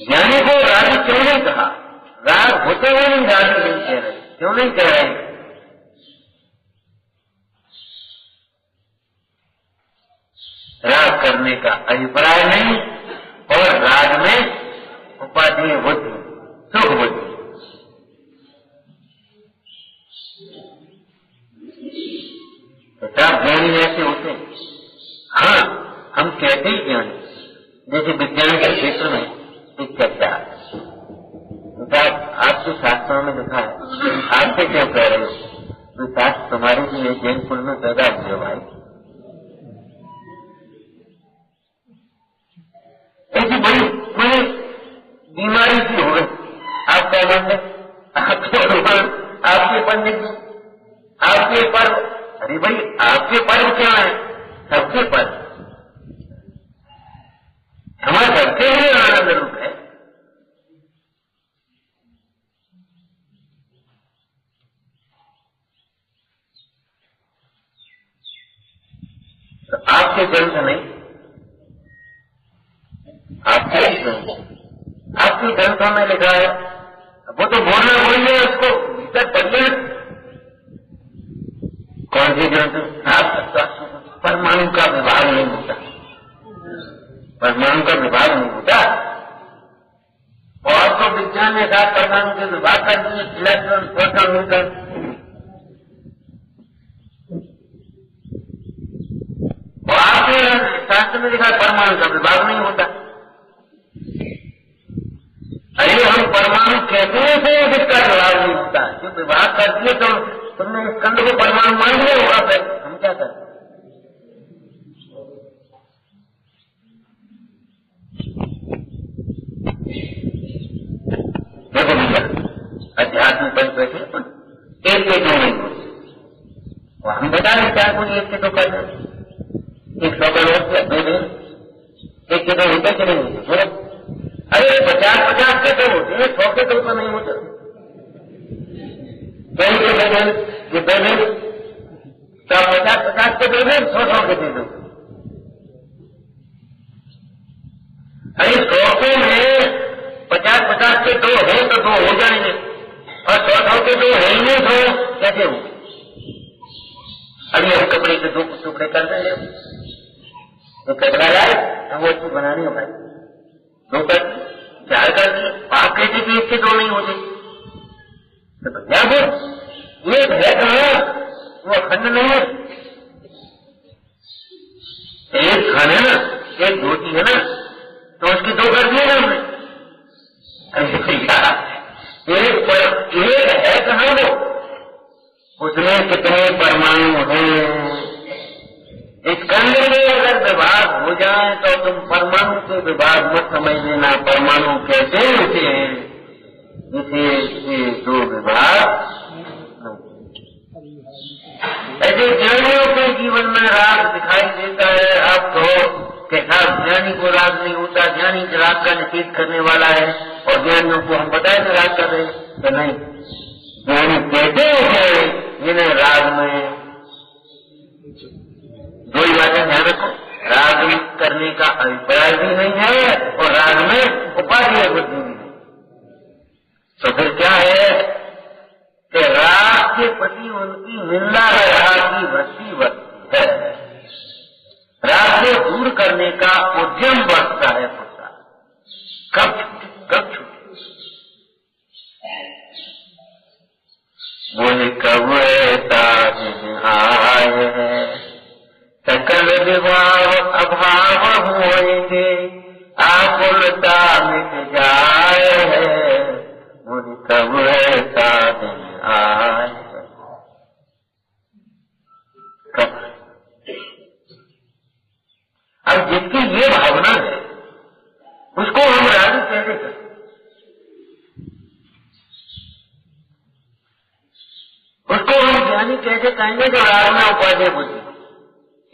ज्ञानी को रागी क्यों नहीं कहा? राग होते हुए नहीं रागी नहीं कह रहे, क्यों नहीं कह रहे? राग करने का अभिप्राय नहीं और राग में उपाधि बुद्धि, सुख बुद्धि। ज्ञानी ऐसे होते हैं। हाँ, हम कहते ही ज्ञानी, जैसे विज्ञान के क्षेत्र में एक चर्चा, आपके शास्त्रों में लिखा है, आपसे क्यों कह रहे हो? तो शास्त्र तुम्हारे लिए जैन कुल में पैदा हुए भाई। ऐसी बड़ी बड़ी बीमारी की हो गई, आप क्या मानते? आपके पंडित जी, आपके पर्व, अरे भाई आपके पर्व क्या है? सबके पर्व, हमारे सबके लिए आनंद रूप है। तो आपके ग्रंथ नहीं, आपके ग्रंथों में लिखा है, वो तो बोलना बोलिए, उसको भीतर पढ़िए। कौन से ग्रंथ? परमाणु का विभाग नहीं होता, परमाणु का विभाग नहीं होता। और तो विज्ञान ने कहा परमाणु के विभाग कर दिए, इलेक्ट्रॉन, प्रोटॉन, न्यूट्रॉन। और आपके शास्त्र में लिखा परमाणु का विभाग नहीं होता। अरे हम परमाणु कहते हैं तो जिसका विभाग नहीं होता, जो विभाग कर दिए तो तुमने इस खंड को परमाणु मान लिया होगा, फिर हम क्या करें? देखो भैया, अध्यात्म पर बैठे एक के दो नहीं होते, और हम बता रहे क्या कोई एक के दो कर रहे, 100 का नोट या 2 दिन एक के दो होते कि नहीं होते? अरे 50-50 के दो होते हैं, 100 के दो तो नहीं होते। ये पहले तो 50-50 के दे दो, 100-100 के दे दो। अरे 100 के में 50-50 के 2 है तो 2 हो जाएंगे, और 100-100 के 2 है ही नहीं, तो कैसे हो? अभी हम कपड़े के 2 टुकड़े कर देंगे, तो कपड़ा लाए हम वो चीज बनानी है भाई, 2 कर 4 कर दिए, आप कहते थे इसके 2 नहीं होते, तो भैया वो एक है कहाँ, वो अखंड नहीं है, एक खाने ना, एक रोटी है ना, तो उसकी 2 कर दिए ना हमने। एक है कहाँ वो, उसमें कितने परमाणु हैं, इस कंड में अगर विभाग हो जाए तो तुम परमाणु के विभाग मत समझ लेना, परमाणु कैसे होते हैं, इसे 2 विभाग। ऐसे ज्ञानियों के जीवन में राग दिखाई देता है, आप कहो कैसा ज्ञानी को राग नहीं होता, ज्ञानी राग का निषेध करने वाला है, और ज्ञानियों को हम बताए कि राग कर रहे हैं, तो नहीं, ज्ञानी कैसे होते हैं जिन्हें राग में 2 ही बातें ध्यान रखो, राग करने का अभिप्राय भी नहीं है और राग में उपाधि बुद्धि भी नहीं। तो फिर क्या है कि राग के प्रति उनकी निंदा है, राग की वृत्ति बढ़ती है, राग को दूर करने का उद्यम बढ़ता है, कब छूटे बोले कब ऐसा दिन आए हैं, सकल विभाव अभाव होएंगे, आकुलता मिट जाए है, बोले कब ऐसा दिन आए कब। अब जिसकी ये भावना है उसको हम राजी कैसे करें, उसको हम ज्ञानी कैसे कहेंगे जो राग में उपाधि बुद्धि।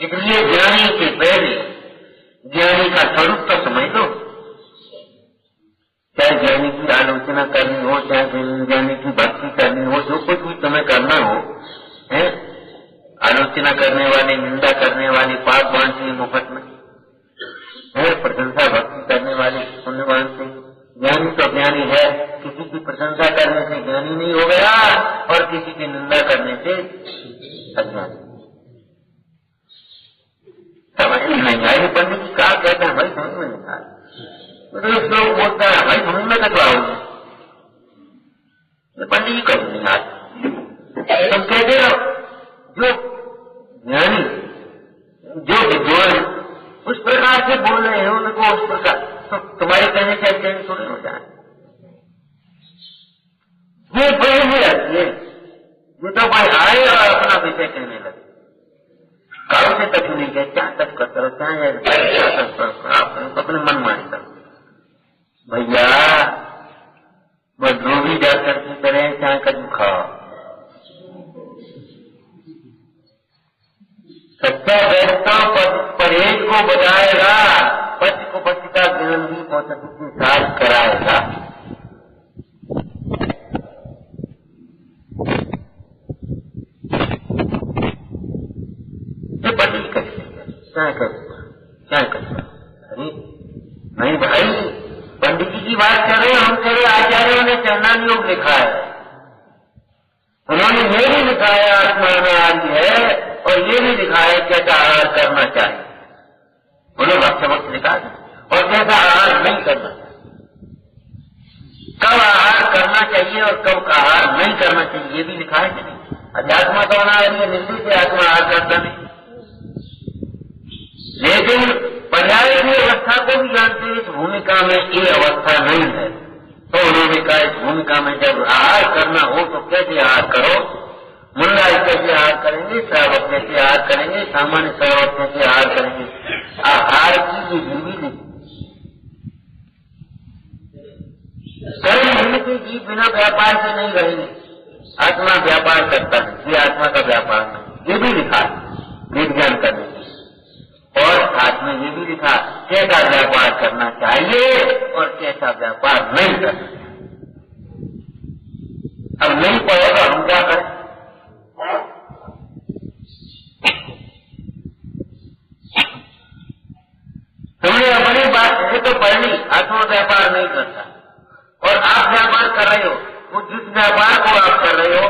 इसलिए ज्ञानी के पहले ज्ञानी का स्वरूप तो समझ लो, चाहे ज्ञानी की आलोचना करनी हो, चाहे ज्ञानी की भक्ति करनी हो, जो कुछ भी तुम्हें करना हो, है आलोचना करने वाले, निंदा करने वाले पाप बांधते मुफ्त में, है प्रशंसा भक्ति करने वाले पुण्यवान से। ज्ञानी तो ज्ञानी है, किसी की प्रशंसा करने से ज्ञानी नहीं हो गया और किसी की निंदा करने से अज्ञानी। समझ नहीं आई पंडित जी क्या कहते हैं, भाई समझ में नहीं आया, मतलब लोग बोलता है भाई समझ में कटवा होगी, पंडित जी कभी नहीं आते। तुम कहते हो जो ज्ञानी जो विद्वान उस प्रकार से बोल रहे हैं, उनको उस प्रकार, तो तुम्हारे कहने से अध्ययन थोड़ी हो जाए, ये बड़ी ही आती है, ये तो भाई आए और अपना विषय कहने लगे, कारों से तक नहीं कहे, क्या तक करते रहो, क्या आप अपने मन मानी करो भैया, बस धोबी जाकर की तरह चाहे कभी खाओ, सच्चा वैष्णव परहेज को बजाएगा, पति को पति का ज्ञान भी पौधे के साथ कराएगा। ये पति कैसे क्या करेगा, अरे नहीं भाई, पंडित जी की बात कर रहे हैं, हम कह रहे आचार्यों ने चरणान योग लिखा है, उन्होंने ये भी लिखा है आत्मा आदि है, और ये भी लिखा है कैसा आहार करना चाहिए, बोले वक्त वक्त लिखा है, और कैसा आहार नहीं करना चाहिए, कब आहार करना चाहिए और कब आहार नहीं करना चाहिए, ये भी लिखा है कि नहीं। अध्यात्मा तो होना है, निश्चित से आत्मा आहार करता नहीं, लेकिन पर्याय की अवस्था को भी जानते हैं, इस भूमिका में ये अवस्था नहीं है, तो उन्होंने कहा इस भूमिका में जब आहार करना हो तो कैसे आहार करो, मुन्ना कैसे आहार करेंगे, श्रावक कैसे आहार करेंगे, सामान्य श्रावक कैसे आहार करेंगे, आहार की विधि भी कर्म की जीव बिना व्यापार से नहीं रहेंगे, आत्मा व्यापार करता है, ये आत्मा का व्यापार नहीं, ये भी लिखा वेद ज्ञान करने की, और साथ में ये भी लिखा कैसा व्यापार करना चाहिए और कैसा व्यापार नहीं करना। अब नहीं पड़ेगा हम क्या करें, व्यापार नहीं करता। और आप व्यापार कर रहे हो, वो जिस व्यापार को आप कर रहे हो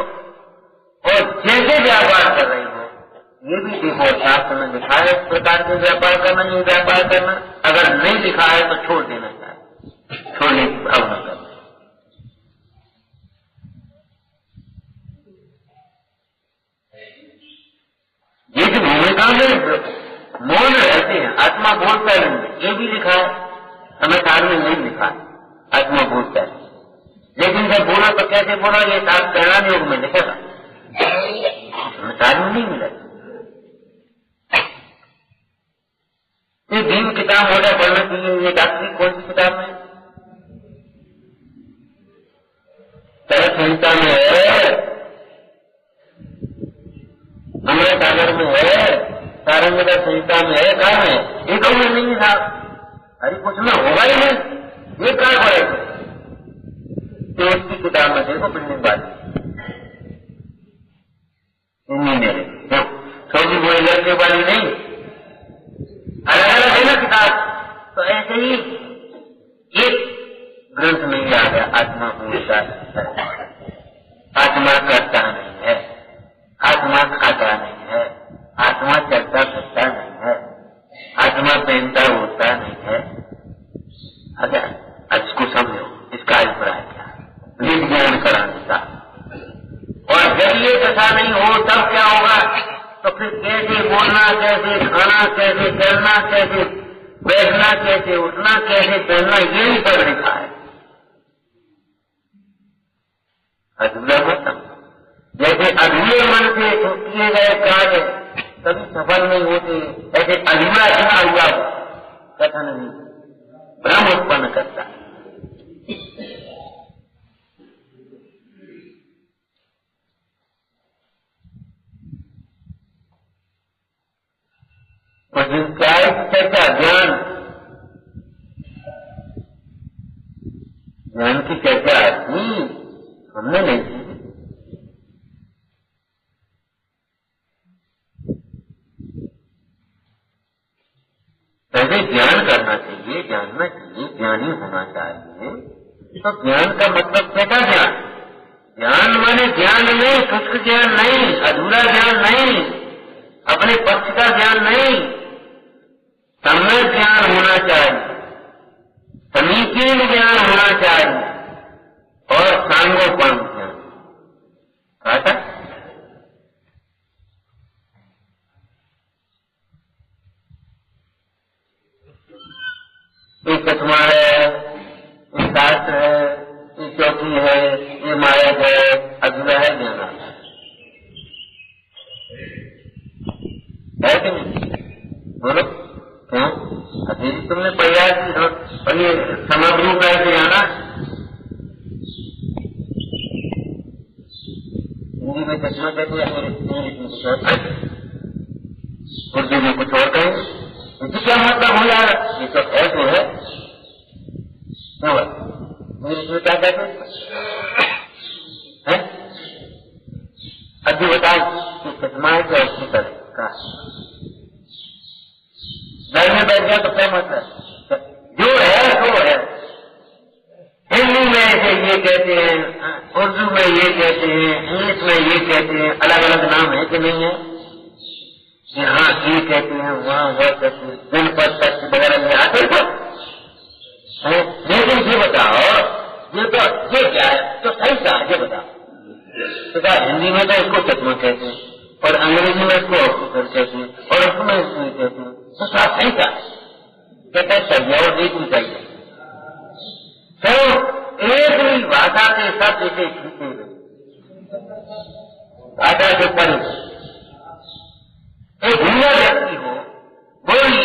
और जैसे व्यापार कर रहे हो, ये भी देखो शास्त्र में लिखा है इस प्रकार के व्यापार करना, ये व्यापार करना। अगर नहीं लिखा है तो छोड़ देना चाहिए, छोड़ने की भावना करना। ये जो भूमिका में मौन रहते हैं, आत्मा बोलता नहीं, ये भी लिखा है, समाचार में नहीं लिखा है आत्मा बोलता है। लेकिन जब बोला तो कैसे बोला, ये साथ कहना योग में लिखेगा, समाचार में नहीं मिला। ये भीम किताब हो जाए पढ़ने के लिए, ये डॉक्टरी कौन सी किताब में? तरह संहिता में है, अमृत सागर में है, सारंगता संहिता में है, कहा है एक में नहीं था। अरे कुछ में होगा ही नहीं, ये कहा पड़ेगा। तो उसकी किताब में देखो बिल्डिंग वाली इंजीनियरिंग, छोटी बोली लड़के वाली नहीं, अलग अलग है ना किताब। तो ऐसे ही एक ग्रंथ में ही आ गया, आत्मा बोलता है, आत्मा करता नहीं है, आत्मा खाता नहीं है, आत्मा चलता फिरता नहीं है, आत्मा पहनता होता नहीं है। अगर इसको समझो, इसका अभिप्राय क्या है, विज्ञान कराने का। और जब ये दशा नहीं हो तब क्या होगा? तो फिर कैसे बोलना, कैसे खाना, कैसे चलना, कैसे बैठना, कैसे उठना, कैसे पहनना, ये नहीं पढ़ लिखा है। अधूरा मतलब जैसे अधूरे मन से किए गए कार्य कभी सफल नहीं होते, ऐसे अधूरा चला हुआ कथन नहीं भ्रम उत्पन्न करता है। और क्या है चर्चा? ज्ञान की चर्चा आती हमने नहीं की। पहले ज्ञान करना चाहिए, जानना चाहिए, ज्ञानी होना चाहिए। तो ज्ञान का मतलब कैसा ज्ञान? ज्ञान माने ज्ञान नहीं, शुष्क ज्ञान नहीं, अधूरा ज्ञान नहीं, अपने पक्ष का ज्ञान नहीं, सम्यक ज्ञान होना चाहिए, समीचीन ज्ञान होना चाहिए और सांगोपांग ज्ञान। कहा ये चश्मा है, ये शास्त्र है, ये चौकी है, ये माया है, अधूरा है ज्ञान है कि नहीं? बोलो क्यों? अभी तुमने प्रयास और ये समग्र रूप ऐसे जाना। हिंदी में चश्मा कहते हैं, इंग्लिश में कुछ और कहें, उर्दू में कुछ और कहें, इससे क्या मतलब हो यार? ये तो है जो है, इंग्लिश में क्या कहते हैं? अभी बताओ कि चश्मा है क्या उसकी तरह का? घर में बैठ गया तो क्या मतलब? जो है वो है। हिंदी में ऐसे ये कहते हैं, उर्दू में ये कहते हैं, इंग्लिश में ये कहते हैं, अलग अलग नाम है कि नहीं है? यहाँ ये कहते हैं, वहाँ वह कहते हैं, जनपद तक वगैरह में आते हैं। लेकिन ये बताओ, ये क्या है? तो सही कहा, ये बताओ। तो क्या हिंदी में तो इसको चश्मा कहते हैं और अंग्रेजी में इसको ऑफिसर कहते हैं और उसमें इसको कहते हैं। तो साफ सही कहा, कहता है सही और देखनी चाहिए। तो एक ही भाषा के शब्द इसे छूटे गए, भाषा के परे एक हुआ व्यक्ति हो, बोली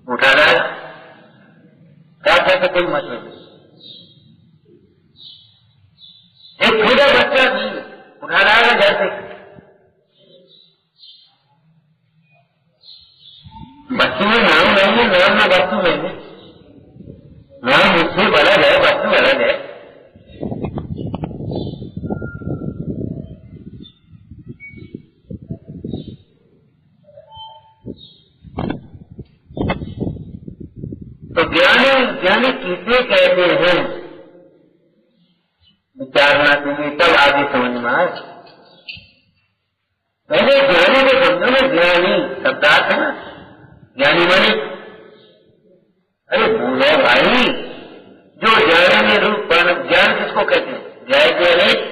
उठा रहा है, क्या कहते कोई मतलब नहीं। एक छोटा बच्चा भी उठा रहा है, जैसे वस्तु में नाम नहीं है, नाम में वस्तु नहीं है, नाम मुझसे अलग है, वस्तु अलग है। वैज्ञानिक किसे कहते हैं विचारना चाहिए, तब आगे समझ में आए। पहले ज्ञानी को समझो ना, ज्ञानी शब्दार्थ है ना, ज्ञानी मानी। अरे बोलो भाई, जो ज्ञान में रूप ज्ञान किसको कहते हैं? ज्ञान ज्ञानी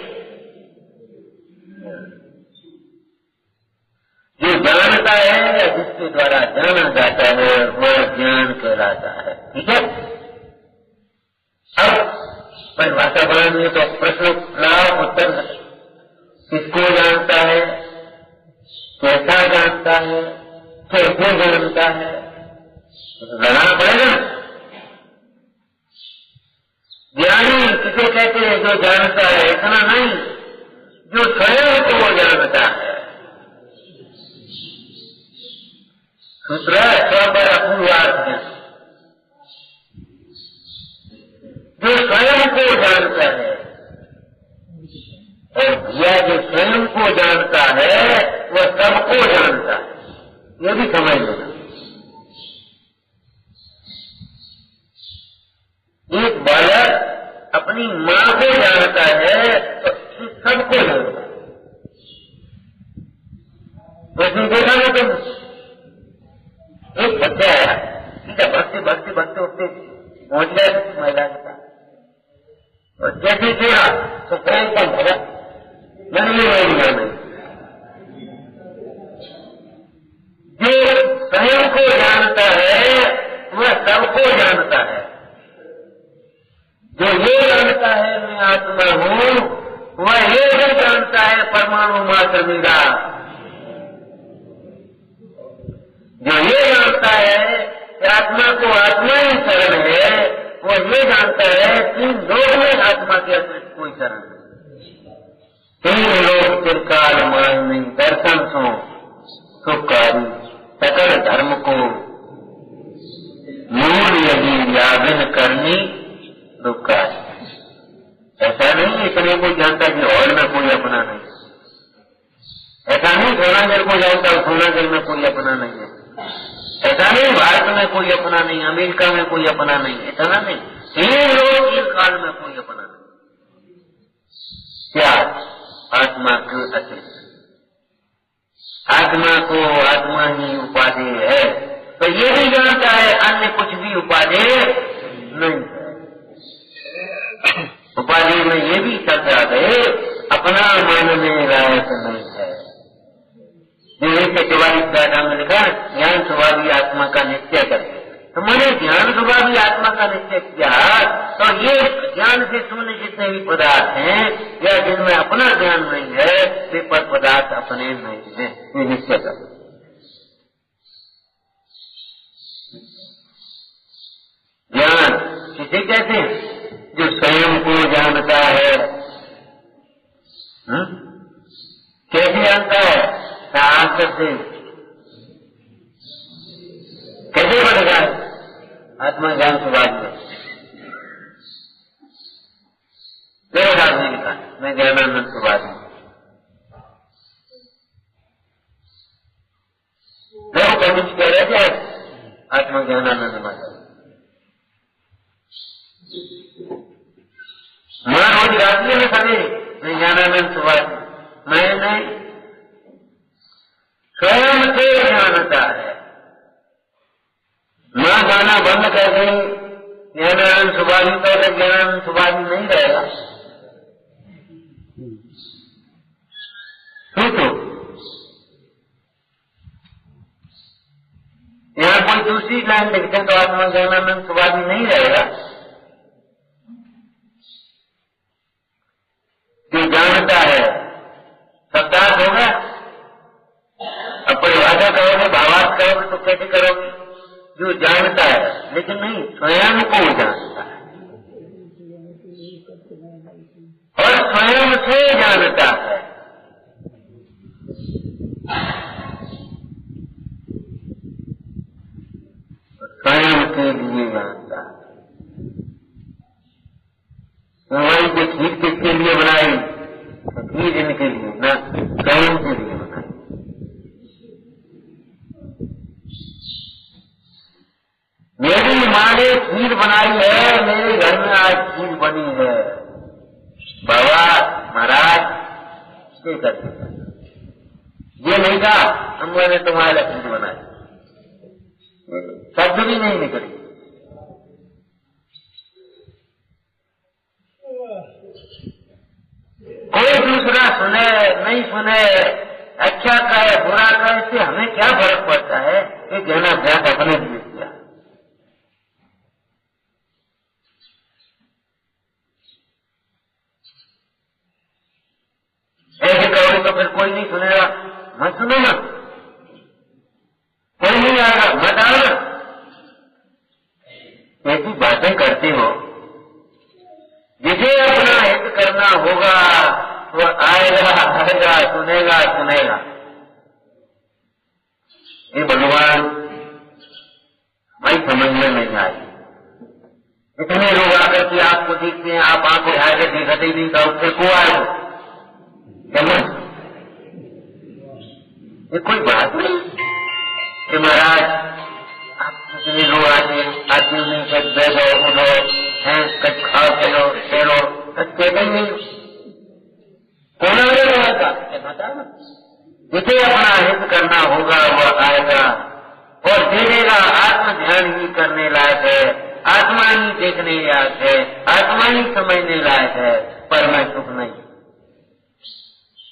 जो जानता है या जिसके द्वारा जाना जाता है वह ज्ञान कहलाता है। ठीक है। अब परिभाषा बनाने तो प्रश्न का उत्तर किसको जानता है, कैसा जानता है, कैसे जानता है, लगाना पड़ेगा। ज्ञानी किसे कहते हैं? जो जानता है, इतना नहीं जो स्वयं को वो जानता है। सूत्र स्वपर अपूर्वार्थ है, जो स्वयं को जानता है। और भैया जो स्वयं को जानता है वह सबको जानता है, ये भी समझ लेना। एक बालक अपनी माँ को जानता है तो सबको जानता है। तो देखा ना तुम, एक बच्चा आया, ठीक है, भगते उससे पहुंच गया महिला के पास, और जैसे छोड़ा तो प्रेम कम होगा, मन में नहीं। जो स्वयं को जानता है वह सबको जानता है। जो ये जानता है मैं आत्मा हूँ, वह ये भी जानता है परमाणु मात्र मेरा। जो ये जानता है कि आत्मा को आत्मा ही शरण है, वो ये जानता है कि लोग में आत्मा के अतिरिक्त कोई शरण नहीं। तीन लोग चिरकाल मान नहीं दर्शन सो सुखकारी सकल धर्म को मूल यदि यादन करनी दुखकारी। ऐसा नहीं इतने को जानता कि हॉल में कोई अपना नहीं, ऐसा नहीं सोनाजल को जानता सोनाजल में कोई अपना नहीं है, ऐसा नहीं भारत में कोई अपना नहीं, अमेरिका में कोई अपना नहीं, इतना नहीं। तीन लोग एक काल में कोई अपना नहीं। क्या? आत्मा के अतिरिक्त। आत्मा को आत्मा ही उपाधि है, तो ये भी जानता है अन्य कुछ भी उपाधि नहीं है। उपाधि में ये भी चर्चा है अपना मानने लायक नहीं है। चौवालीस गाथा में लिखा ज्ञान स्वभावी आत्मा का निश्चय करके, तो मैंने ज्ञान स्वभावी आत्मा का निश्चय किया तो ये ज्ञान से शून्य जितने भी पदार्थ हैं या जिनमें अपना ज्ञान नहीं है वे पर पदार्थ अपने नहीं है, ये निश्चय कर। ज्ञान किसे कहते हैं? जो स्वयं को जानता है। कैसे जानता है? शास्त्र से। कैसे बढ़ेगा? आत्मा ज्ञान स्वभाव में। देवदास ने लिखा, मैं ज्ञानानंद स्वभाव हूं। देखो कभी कह रहे थे आत्मा ज्ञानानंद माता मां रोज रात्रि में सवेरे मैं ज्ञानानंद स्वभाव हूं। मैंने स्वयं से जानता है। मां गाना बंद कर दें ज्ञानानंद स्वभावी तो ज्ञानानंद स्वभावी नहीं रहेगा। तो यहाँ कोई दूसरी लाइन लिखते हैं तो आत्मा ज्ञानानंद स्वभावी नहीं रहेगा। जो जानता है शब्दार्थ होगा। अब परिभाषा करोगे भावार्थ करोगे तो कैसे करोगे? जो जानता है लेकिन नहीं स्वयं को जानता है और स्वयं से जानता है। स्वयं के लिए जानता है। हमारी जो खीर किसके लिए बनाई? खीर इनके लिए ना, स्वयं के लिए बनाई। मेरी माँ ने खीर बनाई है ये नहीं कहा अम्मा ने तुम्हारे लक्ष्मी बनाया, शब्द भी नहीं निकली। कोई दूसरा सुने नहीं सुने, अच्छा कहे बुरा कहे, इससे हमें क्या फर्क पड़ता है? ये कहना अभ्यास अपने लिए किया। ऐसे कहोगे तो फिर कोई नहीं सुनेगा, मत सुनो ना, कोई नहीं आएगा, मत आओ ना। ऐसी बातें करते हो, जिसे अपना हित करना होगा वो आएगा आएगा, सुनेगा सुनेगा। ये भगवान भाई समझ में नहीं आए। इतने लोग आकर के आपको देखते हैं, आप आंखें उठाए के देखते ही नहीं था, उससे को आए हो समझ। ये कोई बात नहीं कि महाराज आप कितने लोग आते नहीं कच बैठो उठो हैं, कच खाओ चलो चलो, कच कहते नहीं कौन आएगा? जिसे अपना हित करना होगा वो आएगा और देखेगा। आत्म ध्यान ही करने लायक है, आत्मा ही देखने लायक है, आत्मा ही समझने लायक है, पर मैं सुख नहीं।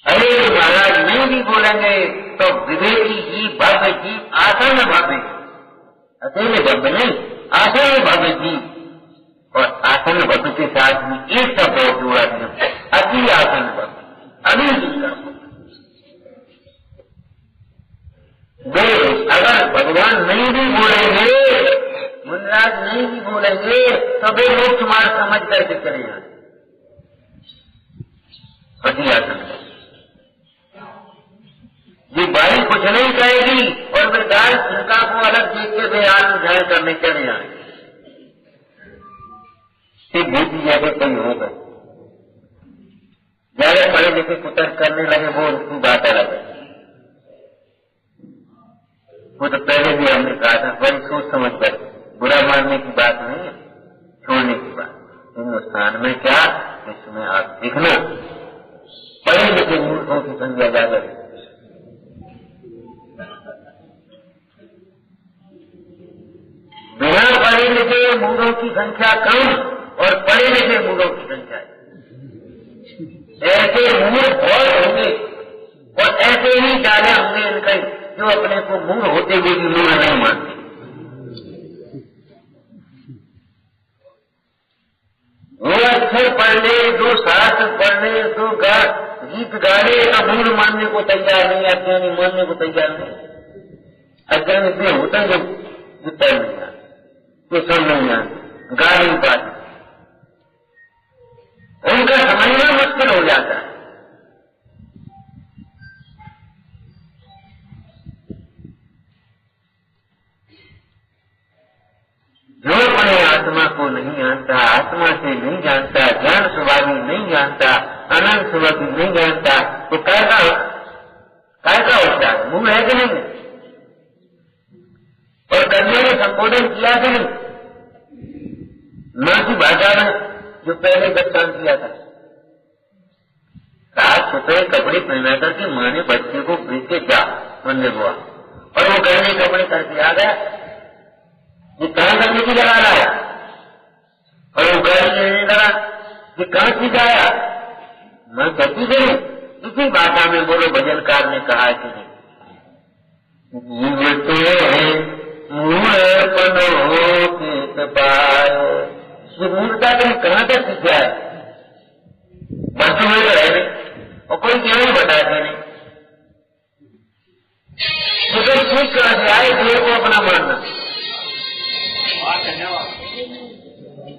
अरे महाराज नहीं भी बोलेंगे तो विवेकी जी भव्य जी आसन भव्य, अकेले भव्य नहीं, आसन भव्य जी। और आसन भव्य के साथ में एक शब्द और जोड़ा दिया, अति आसन भव्य, अभी अगर भगवान नहीं भी बोलेंगे, मुनिराज नहीं भी बोलेंगे, तो वे लोग तुम्हारा समझ करके चले जाए। अति आसन ये बाई कुछ नहीं कहेगी और वे गाय छिलका को अलग देख के वे आत्म ध्यान करने चले जाए। बुद्धि जैसे कहीं होगा, ज्यादा पढ़े लिखे कुतर्क करने लगे वो उसकी बात अलग है। वो तो पहले भी हमने कहा था, बड़ी सोच समझ कर, बुरा मानने की बात नहीं है, छोड़ने की बात। हिंदुस्तान में क्या इसमें आप दिखना पढ़े लिखे मूर्खों की संख्या ज्यादा है। बिना पढ़े लिखे मूढ़ों की संख्या कम और पढ़े लिखे मूढ़ों की संख्या है। ऐसे मूढ़ बहुत होंगे और ऐसे ही ज्यादा होंगे इनके जो अपने को मूढ़ होते हुए भी मूढ़ नहीं मानते। वो अक्षर पढ़ ले, दो शास्त्र पढ़ ले, दो गीत गा ले, तो मूढ़ मानने को तैयार नहीं, अज्ञानी मानने को तैयार नहीं। अज्ञान इसलिए होता है जब पढ़ नहीं जाते, तो सुन नहीं जाते, गा नहीं पाते, उनका समझना मुश्किल हो जाता है। जो अपने आत्मा को नहीं जानता, आत्मा से नहीं जानता, ज्ञान स्वभावी नहीं जानता, अनंत स्वभावी नहीं जानता, तो कैसा होता है? मूल है कि नहीं? और कन्या ने संबोधन किया कि नहीं? मां की भाषा में जो पहले दस्तान किया था, साफ सुथरे कपड़े पहना करके मां ने बच्चे को भेज के जा मंदिर हुआ, और वो गहने कपड़े करके आ गया। ये कहां करने की लगा लाया? और वो गाड़ी कहने लगा कि कहां से जाया? मैं कहती गई, इसी भाषा में बोलो, भजनकार ने कहा कि नहीं, मूर्खता तुम कहां तक सीखा है? बच्चों में तो है नहीं, और कोई क्यों नहीं बताते नहीं। तो तुम सीख कहां से आए देह को अपना मानना?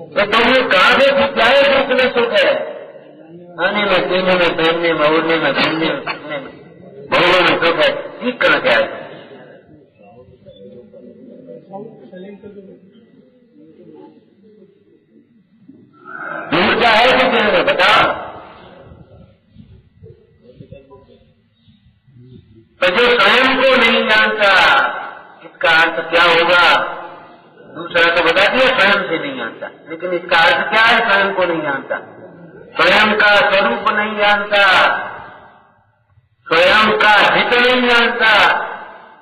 तो तुमने कहां से सीखा है? दूसरे सुख है खाने में, पीने में, पहनने में, उड़ने में, घूमने में, फिरने में, भोगों में सुख है। सीख कहां से आए? क्या है कि बताओ। तो जो स्वयं को नहीं जानता, इसका अर्थ क्या होगा? दूसरा तो बता दिया स्वयं से नहीं जानता, लेकिन इसका अर्थ क्या है? स्वयं को नहीं जानता, स्वयं का स्वरूप नहीं जानता, स्वयं का हित नहीं जानता,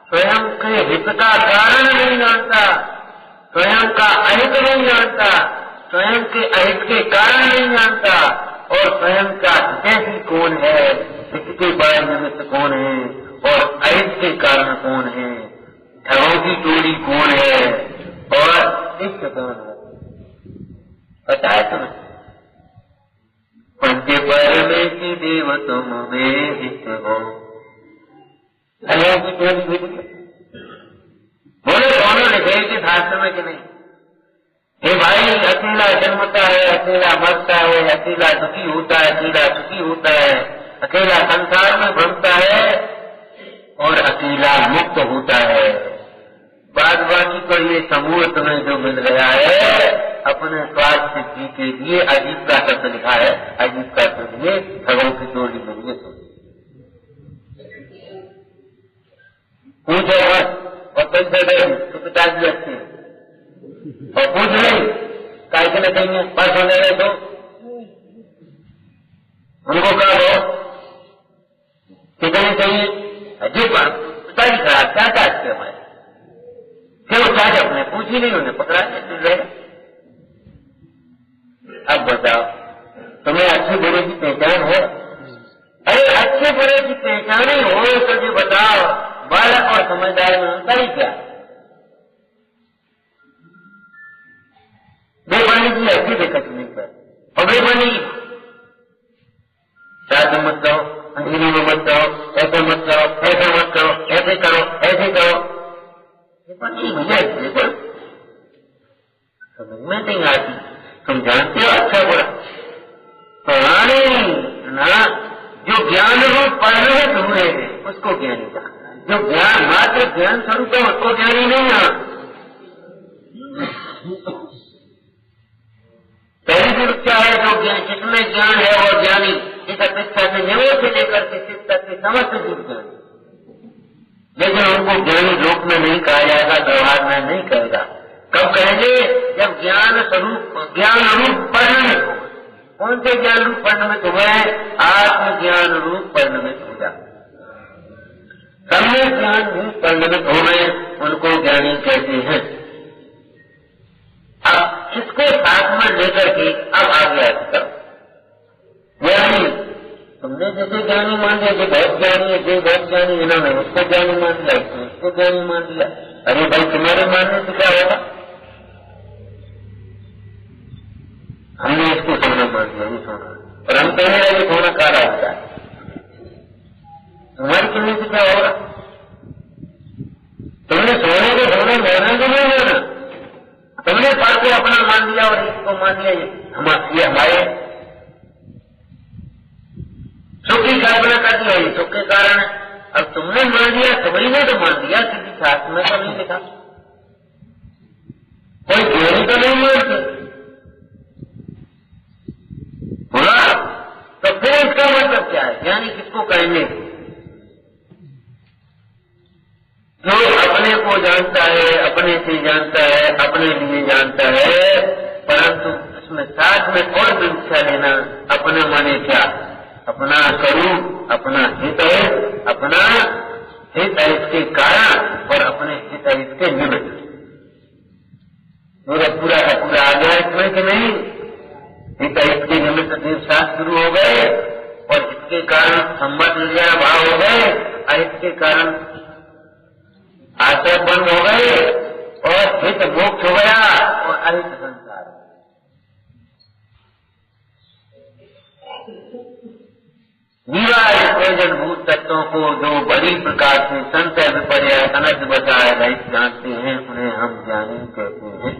स्वयं के हित का कारण नहीं जानता, स्वयं का अहित नहीं जानता, स्वयं के अहित के कारण नहीं जानता, और स्वयं का हितैषी कौन है, हित के बड़े निमित्त कौन है, और अहित के कारण कौन है, ठगों की टोली कौन है, और इष्ट कौन है, पता है तुम्हें? पंच परमेश्वर देव तुम में हित हो, ठगों की टोली भी बोले दोनों लिखे कि शास्त्र में कि नहीं? हे भाई, अकेला जन्मता है, अकेला मरता है, अकेला दुखी होता है, अकेला सुखी होता है, अकेला संसार में भ्रमता है और अकेला मुक्त होता है। बाद बाकी को ये समूह तुम्हें जो मिल गया है अपने स्वार्थ सिद्धि के लिए अजीब का शब्द लिखा है, अजीब का शब्द ये ठगों की टोली मिली है। पूछो और पैसे दे तो पिताजी अच्छे और पूछ नहीं काय के न कहेंगे पास होने गए तो उनको कहा दो कितने चाहिए अजीब पिताजी खराब क्या चाहते हमारे क्यों चाहे अपने पूछी नहीं उन्हें पकड़ा रहे। अब बताओ तुम्हें अच्छे बुरे की पहचान हो? अरे अच्छे बुरे की पहचान ही हो तो ये बताओ बालक और समझदार में अंतर ही क्या? बेबनी की ऐसी देखा नहीं कर और बेबनी शादी मत करो, अंजलि में मत करो, ऐसे मत करो, ऐसे मत करो, ऐसे करो, ऐसे करो, भैया बिल्कुल समझ में नहीं आती। तुम जानते हो अच्छा बुरा पुराने ना जो ज्ञान रूप पढ़ रहे तुमने उसको ज्ञानी कहा, जो ज्ञान मात्र ज्ञान स्वरूप है उसको ज्ञानी नहीं है। पहली दृष्टि है जो ज्ञान जिसमें ज्ञान है वो ज्ञानी, इस अपेक्षा से निवृत्त से लेकर के सिद्ध तक के समस्त जीव ज्ञानी, लेकिन उनको ज्ञानी लोक में नहीं कहा जाएगा, व्यवहार में नहीं कहेगा। कब कहेंगे? जब ज्ञान स्वरूप ज्ञान रूप परिणमित हो। कौन से ज्ञान रूप परिणमित हुए? आत्मज्ञान रूप परिणमित हो जाए, सम्यक ज्ञान रूप परिणमित हो गए उनको ज्ञानी कहते हैं। अब इसको साथ में लेकर के अब आगे आगे ज्ञानी तुमने जैसे ज्ञानी मान लिया जो बहुत ज्ञानी है, जो बहुत ज्ञानी इन्होंने उसको ज्ञानी मान लिया, उसको ज्ञानी मान लिया। अरे भाई तुम्हारे मानने से क्या होगा? हमने इसको सोना मान लिया, ये सोना, और हम कहने लगे सोना काला होता है। तुम्हारी कहने से क्या होगा? तुमने सोने को सोना माना कि नहीं माना? तुमने पढ़ के अपना मान लिया और इसको मान लिया ये हमारे सुख की कल्पना कर दिया, ये सुख के कारण है। अब तुमने मान लिया, सभी ने तो मान लिया, किसी शास्त्र में तो नहीं लिखा, कोई ज्ञानी तो नहीं मानते बोला, तो फिर इसका मतलब क्या है? ज्ञानी किसको कहेंगे? जो अपने को जानता है, अपने से जानता है, अपने लिए जानता है, परंतु इसमें साथ में और व्याख्या लेना, अपने माने क्या? अपना स्वरूप, अपना हित है, अपना हित है इसके कारण और अपने हित है इसके निमित्त। मेरा पूरा का पूरा आ गया इसमें कि नहीं? हित है इसके निमित्त देवशास्त्र शुरू हो गए और इसके कारण सम्मत विजय भाव हो गए, अहित के कारण आश्रय बंद हो गए और हित मोक्ष हो गया और अहित संसार। निवाय प्रयोजनभूत तत्वों को जो बड़ी प्रकार से संशय विपर्य अनर्थ बचाए रहित जानते हैं उन्हें हम ज्ञानी कहते हैं।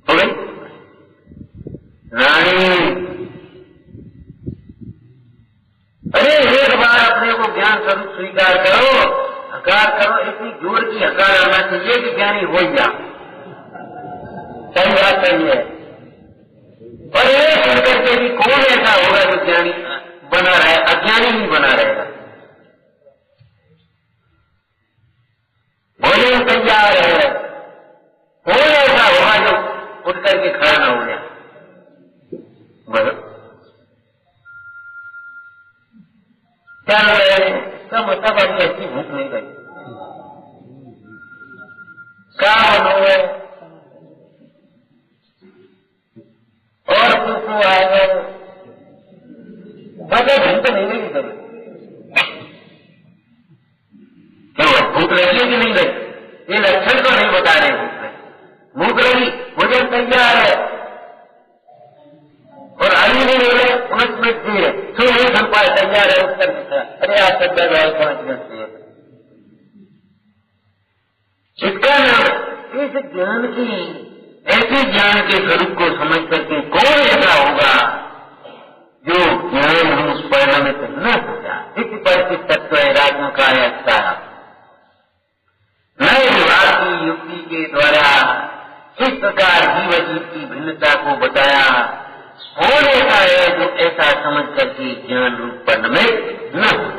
हो गई रानी? अरे एक बार अपने को ज्ञान स्वरूप स्वीकार करो, हकार करो, इतनी जोर की हकार आना चाहिए कि ज्ञानी हो जा। सही बात सही है। और ये सुनकर के भी कौन ऐसा होगा जो ज्ञानी बना रहे, अज्ञानी ही बना रहेगा? भोजन तैयार है, कौन ऐसा होगा जो उठ करके खड़ा ना हो जाए? चल रहे का मतलब अभी ऐसी भूख नहीं गई क्या बनोगे और कुछ आएगा भूख नहीं गई कभी क्यों भूख लगी कि नहीं गई ये लक्षण तो नहीं बता रहे भूख लगी भोजन तैयार है और अभी नहीं बोले 19 मिनट भी है तो नहीं बन पाए तैयार है उत्तर अरे आप तक 5 मिनट चाहिए इसका नाम इस ज्ञान की ऐसे ज्ञान के स्वरूप को समझ करके कौन ऐसा होगा जो ज्ञान हम उस परिणामित न होगा इस परिचित तत्व है राजमुखा है अच्छा नए विभाग की युक्ति के द्वारा किस प्रकार जीव जीव की भिन्नता को बताया और ऐसा है जो ऐसा समझ करके ज्ञान रूप परिणमित न हो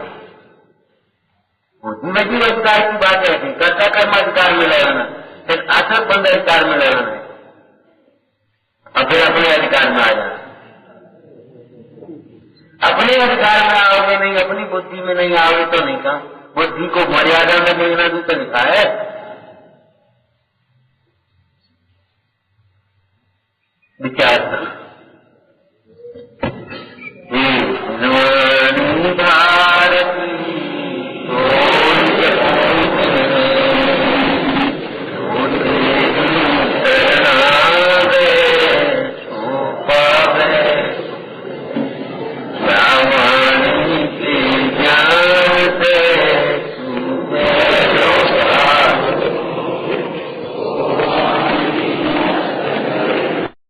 जीव जीव अधिकार की बात है कर्ता कर्म अधिकार में लगाना फिर आचर बंद अधिकार में लगाना है और फिर अपने अधिकार में आ जाना अपने अधिकार में आओगे नहीं अपनी बुद्धि में नहीं आओगे तो नहीं कहा बुद्धि को मर्यादा में देखना भी तो लिखा है